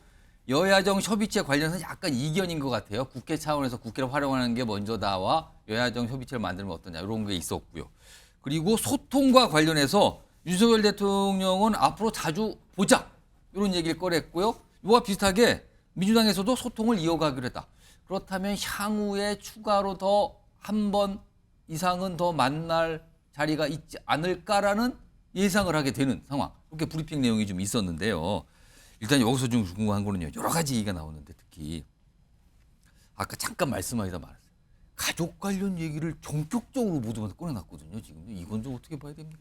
여야정 협의체 관련해서 약간 이견인 것 같아요. 국회 차원에서 국회를 활용하는 게 먼저다와 여야정 협의체를 만들면 어떠냐 이런 게 있었고요. 그리고 소통과 관련해서 윤석열 대통령은 앞으로 자주 보자 이런 얘기를 꺼냈고요. 이와 비슷하게 민주당에서도 소통을 이어가기로 했다. 그렇다면 향후에 추가로 더 한 번 이상은 더 만날 자리가 있지 않을까라는 예상을 하게 되는 상황. 이렇게 브리핑 내용이 좀 있었는데요. 일단 여기서 좀 궁금한 거는요. 여러 가지 얘기가 나오는데 특히 아까 잠깐 말씀하시다 말았어요. 가족 관련 얘기를 전격적으로 모두한테 꺼내놨거든요. 지금 이건 좀 어떻게 봐야 됩니까?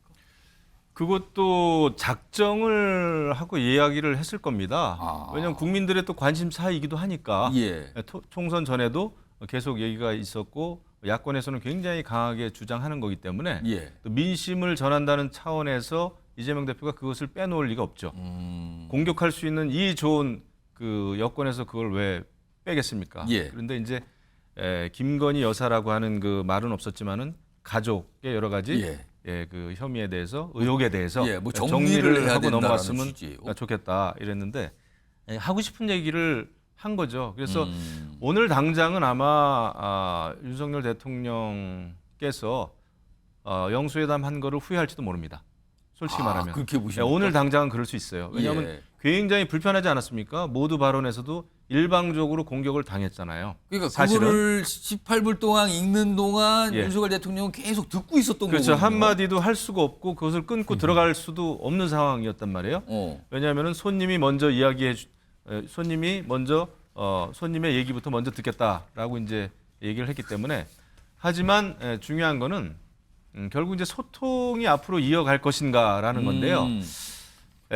그것도 작정을 하고 이야기를 했을 겁니다. 왜냐하면 국민들의 또 관심사이기도 하니까. 예. 총선 전에도 계속 얘기가 있었고 야권에서는 굉장히 강하게 주장하는 거기 때문에 예. 또 민심을 전한다는 차원에서 이재명 대표가 그것을 빼놓을 리가 없죠. 공격할 수 있는 이 좋은 그 여권에서 그걸 왜 빼겠습니까? 예. 그런데 이제 김건희 여사라고 하는 그 말은 없었지만은 가족의 여러 가지 그 혐의에 대해서 의혹에 대해서 뭐 정리를 해야 하고 된다라는 넘어갔으면 취지예요. 좋겠다 이랬는데 하고 싶은 얘기를 한 거죠. 그래서 오늘 당장은 아마 윤석열 대통령께서 영수회담 한 거를 후회할지도 모릅니다. 솔직히 말하면. 그렇게 보십니까? 오늘 당장은 그럴 수 있어요. 왜냐하면 굉장히 불편하지 않았습니까? 모두 발언에서도 일방적으로 공격을 당했잖아요. 그러니까 사실은. 그거를 18분 동안 읽는 동안 예. 윤석열 대통령은 계속 듣고 있었던 그렇죠. 거거든요. 한마디도 할 수가 없고 그것을 끊고 들어갈 수도 없는 상황이었단 말이에요. 왜냐하면 손님이 먼저 손님의 얘기부터 먼저 듣겠다라고 이제 얘기를 했기 때문에 하지만 중요한 거는 결국 이제 소통이 앞으로 이어갈 것인가라는 건데요.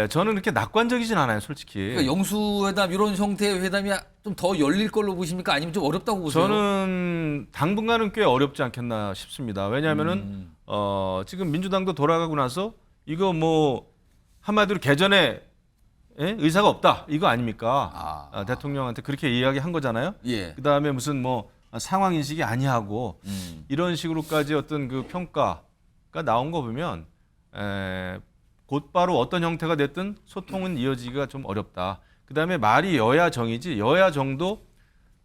저는 그렇게 낙관적이진 않아요, 솔직히. 그러니까 영수회담 이런 형태의 회담이 좀 더 열릴 걸로 보십니까? 아니면 좀 어렵다고 보세요? 저는 당분간은 꽤 어렵지 않겠나 싶습니다. 왜냐하면은 지금 민주당도 돌아가고 나서 이거 뭐 한마디로 개전에 의사가 없다 이거 아닙니까? 대통령한테 그렇게 이야기한 거잖아요. 예. 그다음에 무슨 뭐 상황 인식이 아니하고 이런 식으로까지 어떤 그 평가가 나온 거 보면 곧바로 어떤 형태가 됐든 소통은 이어지기가 좀 어렵다. 그다음에 말이 여야 정이지 여야 정도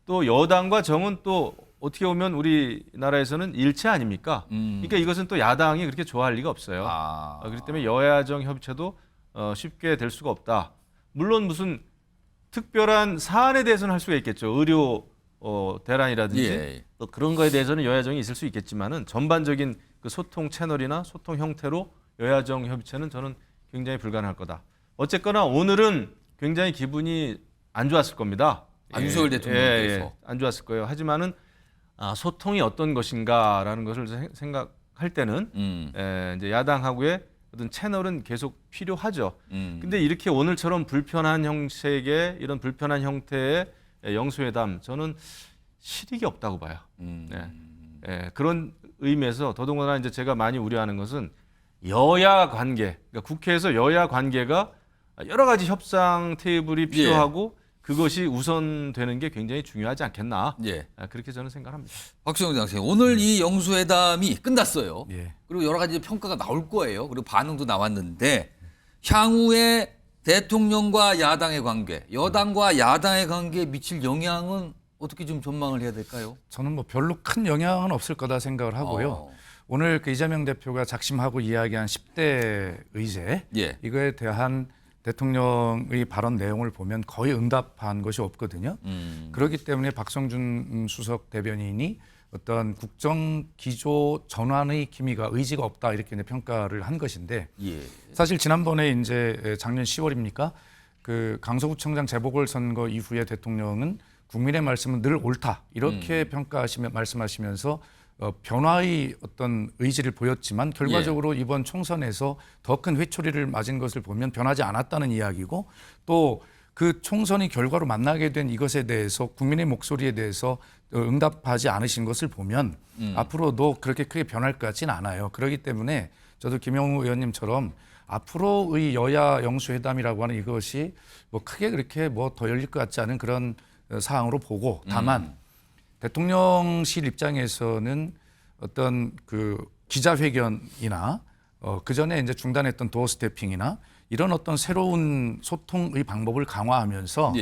또 여당과 정은 또 어떻게 보면 우리나라에서는 일체 아닙니까? 그러니까 이것은 또 야당이 그렇게 좋아할 리가 없어요. 그렇기 때문에 여야정 협치도 쉽게 될 수가 없다. 물론 무슨 특별한 사안에 대해서는 할 수가 있겠죠. 의료 대란이라든지 또 그런 거에 대해서는 여야정이 있을 수 있겠지만은 전반적인 그 소통 채널이나 소통 형태로 여야정 협의체는 저는 굉장히 불가능할 거다. 어쨌거나 오늘은 굉장히 기분이 안 좋았을 겁니다. 윤석열 대통령께서. 안 좋았을 거예요. 하지만은 소통이 어떤 것인가라는 것을 생각할 때는 이제 야당하고의 어떤 채널은 계속 필요하죠. 근데 이렇게 오늘처럼 불편한 형식의 이런 불편한 형태의 영수회담 저는 실익이 없다고 봐요. 그런 의미에서 더더군다나 이제 제가 많이 우려하는 것은 여야 관계, 그러니까 국회에서 여야 관계가 여러 가지 협상 테이블이 필요하고 그것이 우선되는 게 굉장히 중요하지 않겠나. 그렇게 저는 생각합니다. 박수영 장생 오늘 이 영수회담이 끝났어요. 예. 그리고 여러 가지 평가가 나올 거예요. 그리고 반응도 나왔는데 향후에 대통령과 야당의 관계, 여당과 야당의 관계에 미칠 영향은 어떻게 좀 전망을 해야 될까요? 저는 뭐 별로 큰 영향은 없을 거다 생각을 하고요. 오늘 그 이재명 대표가 작심하고 이야기한 10대 의제 이거에 대한 대통령의 발언 내용을 보면 거의 응답한 것이 없거든요. 그렇기 때문에 박성준 수석 대변인이 어떤 국정 기조 전환의 기미가 의지가 없다 이렇게 이제 평가를 한 것인데 사실 지난번에 이제 작년 10월입니까? 그 강서구청장 재보궐선거 이후에 대통령은 국민의 말씀은 늘 옳다 이렇게 말씀하시면서 변화의 어떤 의지를 보였지만 결과적으로 이번 총선에서 더 큰 회초리를 맞은 것을 보면 변하지 않았다는 이야기고 또 그 총선이 결과로 만나게 된 이것에 대해서 국민의 목소리에 대해서 응답하지 않으신 것을 보면 앞으로도 그렇게 크게 변할 것 같지는 않아요. 그렇기 때문에 저도 김영우 의원님처럼 앞으로의 여야 영수회담이라고 하는 이것이 뭐 크게 그렇게 뭐 더 열릴 것 같지 않은 그런 사항으로 보고 다만 대통령실 입장에서는 어떤 그 기자회견이나 그 전에 이제 중단했던 도어 스태핑이나 이런 어떤 새로운 소통의 방법을 강화하면서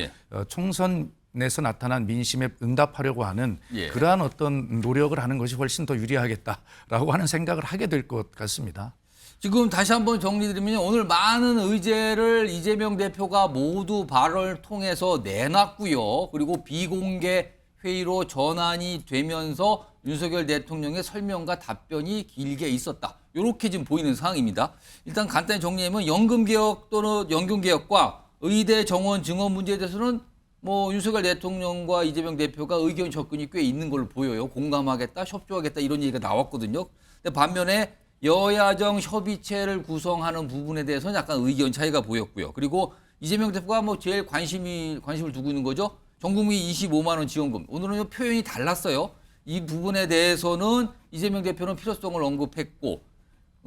총선에서 나타난 민심에 응답하려고 하는 그러한 어떤 노력을 하는 것이 훨씬 더 유리하겠다라고 하는 생각을 하게 될 것 같습니다. 지금 다시 한번 정리드리면 오늘 많은 의제를 이재명 대표가 모두 발언을 통해서 내놨고요. 그리고 비공개 회의로 전환이 되면서 윤석열 대통령의 설명과 답변이 길게 있었다. 이렇게 지금 보이는 상황입니다. 일단 간단히 정리하면 연금개혁 또는 연금개혁과 의대 정원 증원 문제에 대해서는 뭐 윤석열 대통령과 이재명 대표가 의견 접근이 꽤 있는 걸로 보여요. 공감하겠다, 협조하겠다 이런 얘기가 나왔거든요. 근데 반면에 여야정 협의체를 구성하는 부분에 대해서는 약간 의견 차이가 보였고요. 그리고 이재명 대표가 뭐 제일 관심을 두고 있는 거죠. 전국민 25만 원 지원금. 오늘은 표현이 달랐어요. 이 부분에 대해서는 이재명 대표는 필요성을 언급했고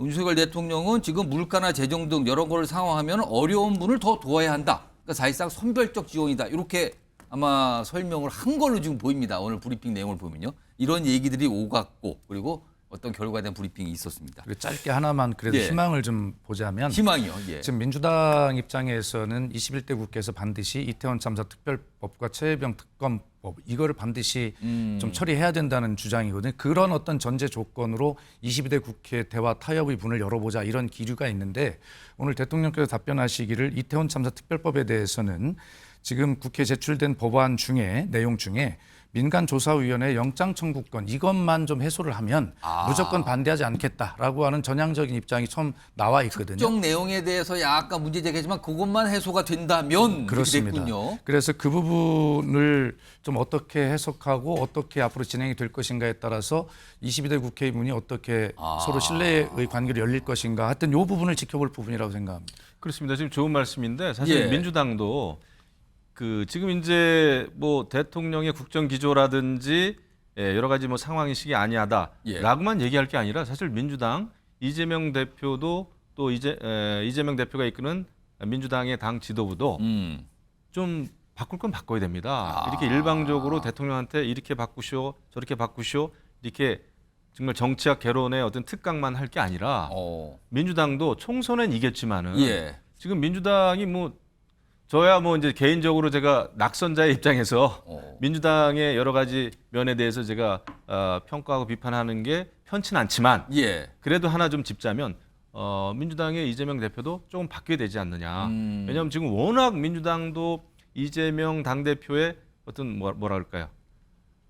윤석열 대통령은 지금 물가나 재정 등 여러 걸 상황하면 어려운 분을 더 도와야 한다. 그러니까 사실상 선별적 지원이다. 이렇게 아마 설명을 한 걸로 지금 보입니다. 오늘 브리핑 내용을 보면요. 이런 얘기들이 오갔고 그리고 어떤 결과에 대한 브리핑이 있었습니다. 그리고 짧게 하나만 그래도 예. 희망을 좀 보자면 희망이요. 예. 지금 민주당 입장에서는 21대 국회에서 반드시 이태원 참사 특별법과 최혜병 특검법 이거를 반드시 좀 처리해야 된다는 주장이거든요. 그런 어떤 전제 조건으로 22대 국회 대화 타협의 문을 열어보자 이런 기류가 있는데 오늘 대통령께서 답변하시기를 이태원 참사 특별법에 대해서는 지금 국회에 제출된 법안 중에 내용 중에 민간조사위원회 영장 청구권 이것만 좀 해소를 하면 무조건 반대하지 않겠다라고 하는 전향적인 입장이 처음 나와 있거든요. 특정 내용에 대해서 약간 문제 제기했지만 그것만 해소가 된다면 그렇습니다. 됐군요. 그래서 그 부분을 좀 어떻게 해석하고 어떻게 앞으로 진행이 될 것인가에 따라서 22대 국회의 문이 어떻게 서로 신뢰의 관계로 열릴 것인가 하여튼 이 부분을 지켜볼 부분이라고 생각합니다. 그렇습니다. 지금 좋은 말씀인데 사실 예. 민주당도 그 지금 이제 뭐 대통령의 국정 기조라든지 여러 가지 뭐 상황인식이 아니하다라고만 얘기할 게 아니라 사실 민주당 이재명 대표도 또 이재명 대표가 이끄는 민주당의 당 지도부도 좀 바꿀 건 바꿔야 됩니다. 이렇게 일방적으로 대통령한테 이렇게 바꾸시오 저렇게 바꾸시오 이렇게 정말 정치학 개론의 어떤 특강만 할 게 아니라 민주당도 총선엔 이겼지만은 예. 지금 민주당이 뭐 저야 뭐 이제 개인적으로 제가 낙선자의 입장에서 민주당의 여러 가지 면에 대해서 제가 평가하고 비판하는 게 편치는 않지만 예. 그래도 하나 좀 짚자면 민주당의 이재명 대표도 조금 바뀌어야 되지 않느냐. 왜냐하면 지금 워낙 민주당도 이재명 당대표의 어떤 뭐라 그럴까요?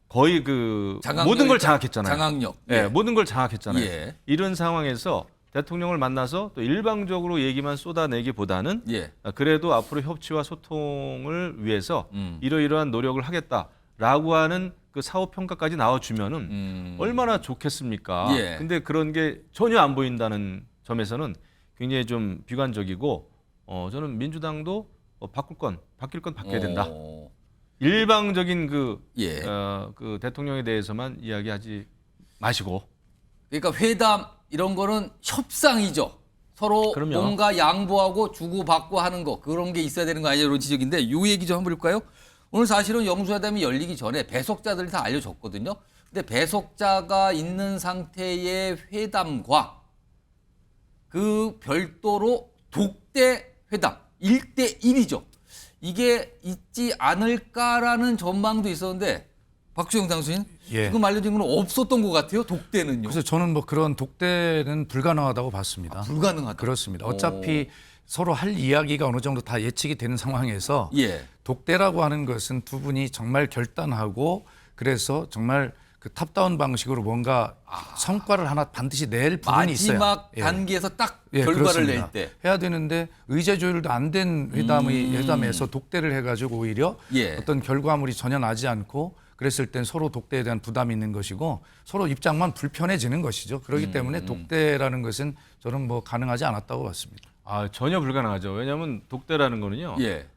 거의 그 모든 걸 장악했잖아요. 장악력. 예, 모든 걸 장악했잖아요. 예. 이런 상황에서 대통령을 만나서 또 일방적으로 얘기만 쏟아내기보다는 예. 그래도 앞으로 협치와 소통을 위해서 이러이러한 노력을 하겠다라고 하는 그 사후 평가까지 나와주면은 얼마나 좋겠습니까? 예. 근데 그런 게 전혀 안 보인다는 점에서는 굉장히 좀 비관적이고 저는 민주당도 바뀔 건 바뀌어야 된다. 일방적인 그 대통령에 대해서만 이야기하지 마시고. 그러니까 회담 이런 거는 협상이죠. 서로 그럼요. 뭔가 양보하고 주고받고 하는 거 그런 게 있어야 되는 거 아니냐 이런 지적인데 이 얘기 좀 한번 볼까요? 오늘 사실은 영수회담이 열리기 전에 배석자들이 다 알려줬거든요. 근데 배석자가 있는 상태의 회담과 그 별도로 독대 회담 1대1이죠. 이게 있지 않을까라는 전망도 있었는데 박주영 당수인 예. 지금 알려진 건 없었던 것 같아요. 독대는요. 그래서 저는 뭐 그런 독대는 불가능하다고 봤습니다. 불가능하다. 그렇습니다. 어차피 서로 할 이야기가 어느 정도 다 예측이 되는 상황에서 예. 독대라고 하는 것은 두 분이 정말 결단하고 그래서 정말 그 탑다운 방식으로 뭔가 성과를 하나 반드시 낼 부분이 있어요. 마지막 단계에서 딱 결과를 그렇습니다. 낼 때. 해야 되는데 의제 조율도 안 된 회담에서 독대를 해가지고 오히려 예. 어떤 결과물이 전혀 나지 않고 그랬을 땐 서로 독대에 대한 부담이 있는 것이고 서로 입장만 불편해지는 것이죠. 그렇기 때문에 독대라는 것은 저는 뭐 가능하지 않았다고 봤습니다. 전혀 불가능하죠. 왜냐하면 독대라는 거는요. 예.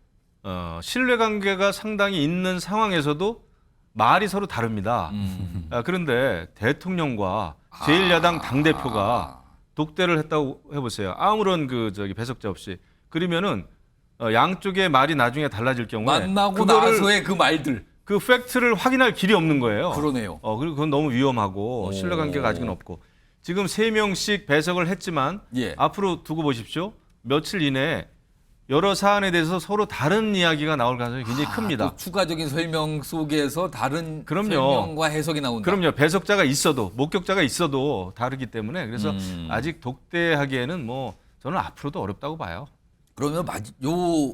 신뢰관계가 상당히 있는 상황에서도 말이 서로 다릅니다. 그런데 대통령과 제1야당 당대표가 독대를 했다고 해보세요. 아무런 배석자 없이. 그러면은 양쪽의 말이 나중에 달라질 경우에 만나고 나서의 그 말들. 그 팩트를 확인할 길이 없는 거예요. 그러네요. 그리고 그건 너무 위험하고 신뢰관계가 아직은 없고. 지금 3명씩 배석을 했지만 예. 앞으로 두고 보십시오. 며칠 이내에 여러 사안에 대해서 서로 다른 이야기가 나올 가능성이 굉장히 큽니다. 또 추가적인 설명 속에서 다른 그럼요. 설명과 해석이 나온다. 그럼요. 배석자가 있어도 목격자가 있어도 다르기 때문에 그래서 아직 독대하기에는 뭐 저는 앞으로도 어렵다고 봐요. 그러면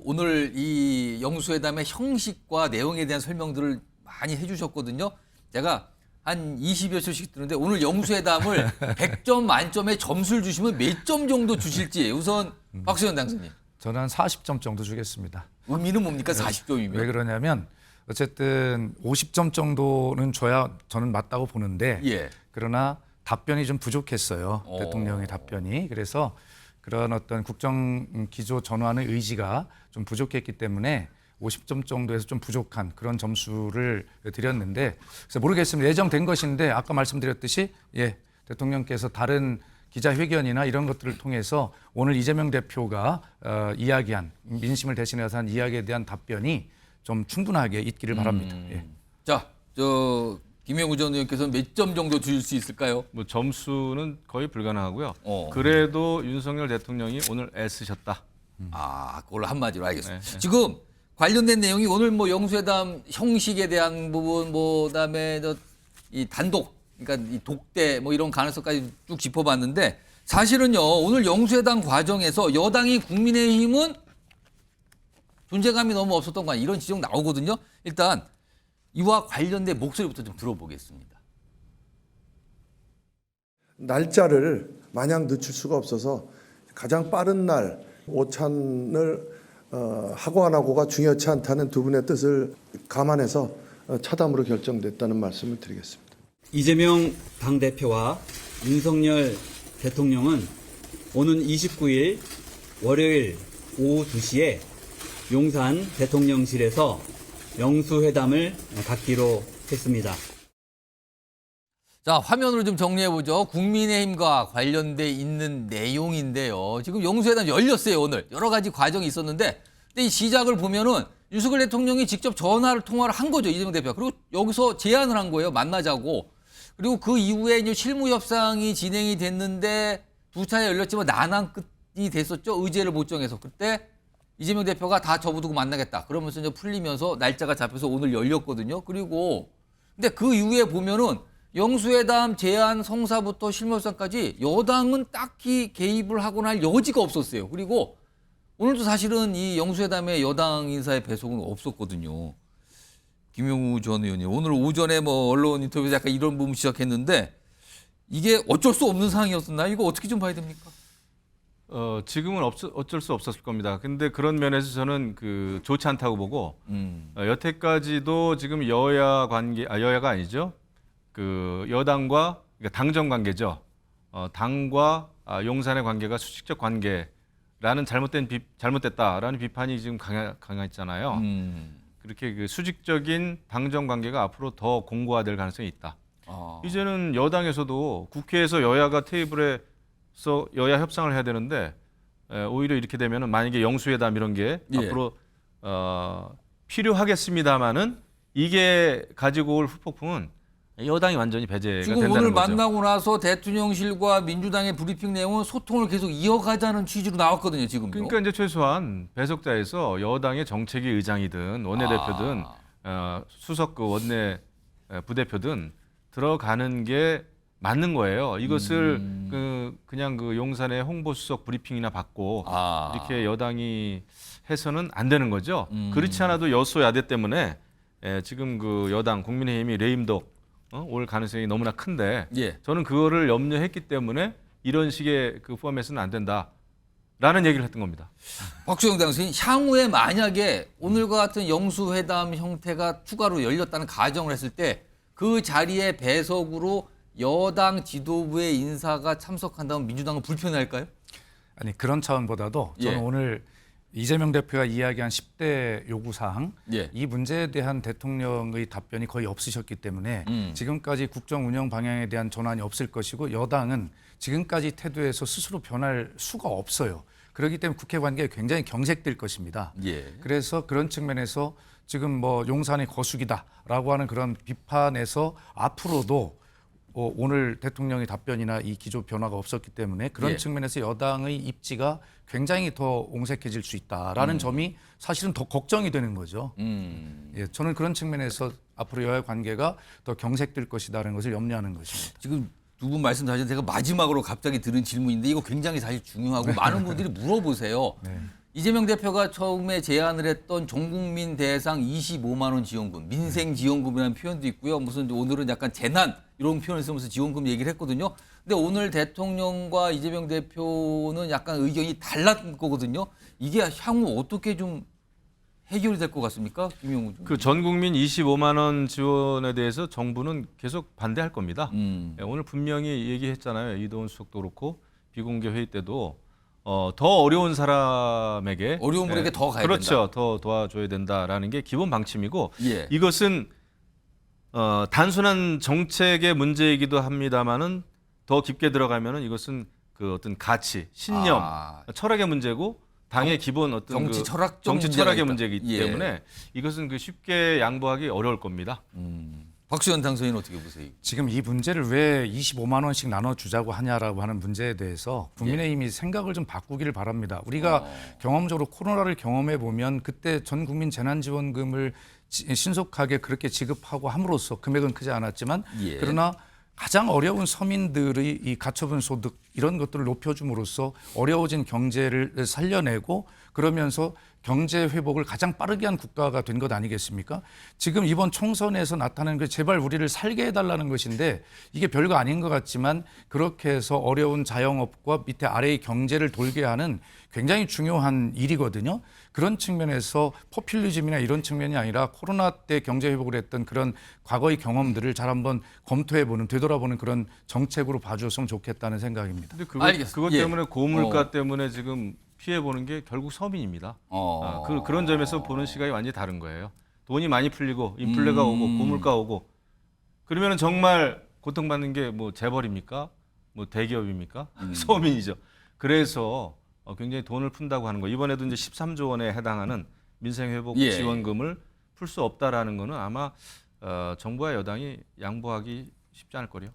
오늘 이 영수회담의 형식과 내용에 대한 설명들을 많이 해주셨거든요. 제가 한 20여 초씩 드는데 오늘 영수회담을 100점 만점에 점수를 주시면 몇 점 정도 주실지 우선 박수현 당선인. 저는 한 40점 정도 주겠습니다. 의미는 뭡니까? 왜 40점이면. 그러냐면 어쨌든 50점 정도는 줘야 저는 맞다고 보는데 예. 그러나 답변이 좀 부족했어요. 대통령의 답변이. 그래서 그런 어떤 국정 기조 전환의 의지가 좀 부족했기 때문에 50점 정도에서 좀 부족한 그런 점수를 드렸는데 그래서 모르겠습니다. 예정된 것인데 아까 말씀드렸듯이 대통령께서 다른 기자회견이나 이런 것들을 통해서 오늘 이재명 대표가 이야기한 민심을 대신해서 한 이야기에 대한 답변이 좀 충분하게 있기를 바랍니다. 예. 자, 김영우 전 의원께서는 몇 점 정도 주실 수 있을까요? 뭐 점수는 거의 불가능하고요. 그래도 윤석열 대통령이 오늘 애쓰셨다. 그걸로 한마디로 알겠습니다. 네. 지금 관련된 내용이 오늘 뭐 영수회담 형식에 대한 부분, 그다음에 이 단독, 그러니까 이 독대 뭐 이런 가능성까지 쭉 짚어봤는데 사실은요 오늘 영수회담 과정에서 여당이 국민의힘은 존재감이 너무 없었던 거 아니에요? 이런 지적 나오거든요. 일단 이와 관련된 목소리부터 좀 들어보겠습니다. 날짜를 마냥 늦출 수가 없어서 가장 빠른 날 오찬을 하고 안 하고가 중요치 않다는 두 분의 뜻을 감안해서 차담으로 결정됐다는 말씀을 드리겠습니다. 이재명 당대표와 윤석열 대통령은 오는 29일 월요일 오후 2시에 용산 대통령실에서 영수회담을 갖기로 했습니다. 자, 화면으로 좀 정리해보죠. 국민의힘과 관련돼 있는 내용인데요. 지금 영수회담 열렸어요, 오늘. 여러 가지 과정이 있었는데, 근데 이 시작을 보면은 윤석열 대통령이 직접 통화를 한 거죠, 이재명 대표가. 그리고 여기서 제안을 한 거예요, 만나자고. 그리고 그 이후에 이제 실무 협상이 진행이 됐는데 두 차례 열렸지만 난항 끝이 됐었죠, 의제를 못 정해서. 그때 이재명 대표가 다 접어두고 만나겠다. 그러면서 이제 풀리면서 날짜가 잡혀서 오늘 열렸거든요. 그리고 근데 그 이후에 보면은 영수회담 제안 성사부터 실무협상까지 여당은 딱히 개입을 하거나 할 여지가 없었어요. 그리고 오늘도 사실은 이 영수회담에 여당 인사의 배속은 없었거든요. 김영우 전 의원님 오늘 오전에 뭐 언론 인터뷰에서 약간 이런 부분 시작했는데 이게 어쩔 수 없는 상황이었나? 이거 어떻게 좀 봐야 됩니까? 지금은 어쩔 수 없었을 겁니다. 근데 그런 면에서 저는 좋지 않다고 보고 여태까지도 지금 여야가 아니죠. 여당과 그러니까 당정 관계죠. 당과 용산의 관계가 수직적 관계라는 잘못됐다라는 비판이 지금 강했잖아요. 그렇게 수직적인 당정 관계가 앞으로 더 공고화될 가능성이 있다. 이제는 여당에서도 국회에서 여야가 테이블에서 여야 협상을 해야 되는데 오히려 이렇게 되면은 만약에 영수회담 이런 게 앞으로 필요하겠습니다마는 이게 가지고 올 후폭풍은 여당이 완전히 배제가 지금 된다는 오늘 거죠. 만나고 나서 대통령실과 민주당의 브리핑 내용은 소통을 계속 이어가자는 취지로 나왔거든요, 지금요. 그러니까 이제 최소한 배석자에서 여당의 정책위 의장이든 원내대표든 수석 원내 부대표든 들어가는 게 맞는 거예요. 이것을 그냥 용산의 홍보수석 브리핑이나 받고 이렇게 여당이 해서는 안 되는 거죠. 그렇지 않아도 여소야대 때문에 지금 여당 국민의힘이 레임덕 올 가능성이 너무나 큰데 저는 그거를 염려했기 때문에 이런 식의 포맷은 안 된다라는 얘기를 했던 겁니다. 박수영 당선인 향후에 만약에 오늘과 같은 영수회담 형태가 추가로 열렸다는 가정을 했을 때 그 자리에 배석으로 여당 지도부의 인사가 참석한다면 민주당은 불편할까요? 아니 그런 차원보다도 저는 오늘 이재명 대표가 이야기한 10대 요구사항 이 문제에 대한 대통령의 답변이 거의 없으셨기 때문에 지금까지 국정 운영 방향에 대한 전환이 없을 것이고 여당은 지금까지 태도에서 스스로 변할 수가 없어요. 그렇기 때문에 국회 관계가 굉장히 경색될 것입니다. 그래서 그런 측면에서 지금 용산이 거수기다라고 하는 그런 비판에서 앞으로도 오늘 대통령의 답변이나 이 기조 변화가 없었기 때문에 그런 측면에서 여당의 입지가 굉장히 더 옹색해질 수 있다라는 점이 사실은 더 걱정이 되는 거죠. 저는 그런 측면에서 앞으로 여야 관계가 더 경색될 것이다라는 것을 염려하는 것입니다. 지금 두 분 말씀하신 제가 마지막으로 갑자기 들은 질문인데 이거 굉장히 사실 중요하고 많은 분들이 물어보세요. 이재명 대표가 처음에 제안을 했던 전국민 대상 25만 원 지원금, 민생 지원금이라는 표현도 있고요. 무슨 오늘은 약간 재난 이런 표현을 쓰면서 지원금 얘기를 했거든요. 근데 오늘 대통령과 이재명 대표는 약간 의견이 달랐 거거든요. 이게 향후 어떻게 좀 해결이 될 것 같습니까? 김용우 좀. 그 전 국민 25만 원 지원에 대해서 정부는 계속 반대할 겁니다. 오늘 분명히 얘기했잖아요. 이동훈 수석도 그렇고 비공개 회의 때도 더 어려운 사람에게 어려운 분에게 더 가야 그렇죠. 된다. 더 도와줘야 된다라는 게 기본 방침이고 예. 이것은 단순한 정책의 문제이기도 합니다만은 더 깊게 들어가면은 이것은 그 어떤 가치, 신념, 철학의 문제고 당의 기본 어떤 정치 그 철학적 정치 문제가 철학의 있다. 문제이기 예. 때문에 이것은 그 쉽게 양보하기 어려울 겁니다. 박수현 당선인 어떻게 보세요? 지금 이 문제를 왜 25만 원씩 나눠주자고 하냐라고 하는 문제에 대해서 국민의힘이 생각을 좀 바꾸기를 바랍니다. 우리가 경험적으로 코로나를 경험해 보면 그때 전 국민 재난지원금을 신속하게 그렇게 지급하고 함으로써 금액은 크지 않았지만 예. 그러나 가장 어려운 서민들의 이 가처분 소득 이런 것들을 높여줌으로써 어려워진 경제를 살려내고 그러면서 경제 회복을 가장 빠르게 한 국가가 된 것 아니겠습니까? 지금 이번 총선에서 나타나는 게 제발 우리를 살게 해달라는 것인데 이게 별거 아닌 것 같지만 그렇게 해서 어려운 자영업과 밑에 아래의 경제를 돌게 하는 굉장히 중요한 일이거든요. 그런 측면에서 포퓰리즘이나 이런 측면이 아니라 코로나 때 경제 회복을 했던 그런 과거의 경험들을 잘 한번 검토해보는 되돌아보는 그런 정책으로 봐주었으면 좋겠다는 생각입니다. 근데 알겠습니다. 그것 예. 때문에 고물가 때문에 지금 피해 보는 게 결국 서민입니다. 그런 점에서 보는 시각이 완전히 다른 거예요. 돈이 많이 풀리고 인플레가 오고 고물가 오고 그러면 정말 고통받는 게 뭐 재벌입니까? 뭐 대기업입니까? 서민이죠. 그래서 굉장히 돈을 푼다고 하는 거. 이번에도 이제 13조 원에 해당하는 민생회복 예. 지원금을 풀 수 없다라는 거는 아마 정부와 여당이 양보하기 쉽지 않을 거래요.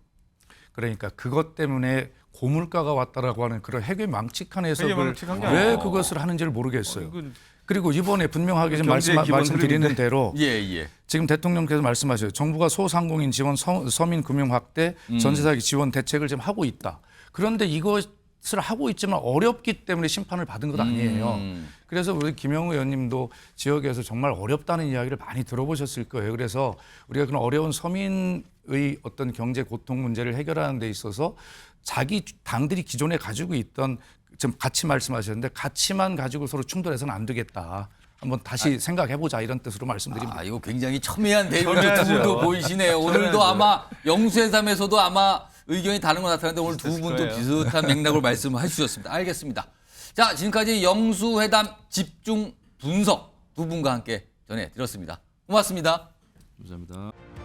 그러니까 그것 때문에 고물가가 왔다라고 하는 그런 해괴망측한 해석을 해괴망측한 게 왜 아니고. 그것을 하는지를 모르겠어요. 이건 그리고 이번에 분명하게 좀 경제의 기본 말씀드리는 흐름인데. 대로 예. 지금 대통령께서 말씀하셔요. 정부가 소상공인 지원, 서민 금융 확대, 전세 사기 지원 대책을 지금 하고 있다. 그런데 이것을 하고 있지만 어렵기 때문에 심판을 받은 것 아니에요. 그래서 우리 김영우 의원님도 지역에서 정말 어렵다는 이야기를 많이 들어보셨을 거예요. 그래서 우리가 그런 어려운 서민의 어떤 경제 고통 문제를 해결하는 데 있어서 자기 당들이 기존에 가지고 있던 지금 가치 말씀하셨는데 가치만 가지고 서로 충돌해서는 안 되겠다. 한번 다시 생각해보자 이런 뜻으로 말씀드립니다. 이거 굉장히 첨예한 대결도 두 첨예하죠. 분도 보이시네요. 오늘도 아마 영수회담에서도 아마 의견이 다른 것 같았는데 오늘 두 분도 거예요. 비슷한 맥락으로 말씀을 해주셨습니다. 알겠습니다. 자, 지금까지 영수회담 집중 분석 두 분과 함께 전해드렸습니다. 고맙습니다. 감사합니다.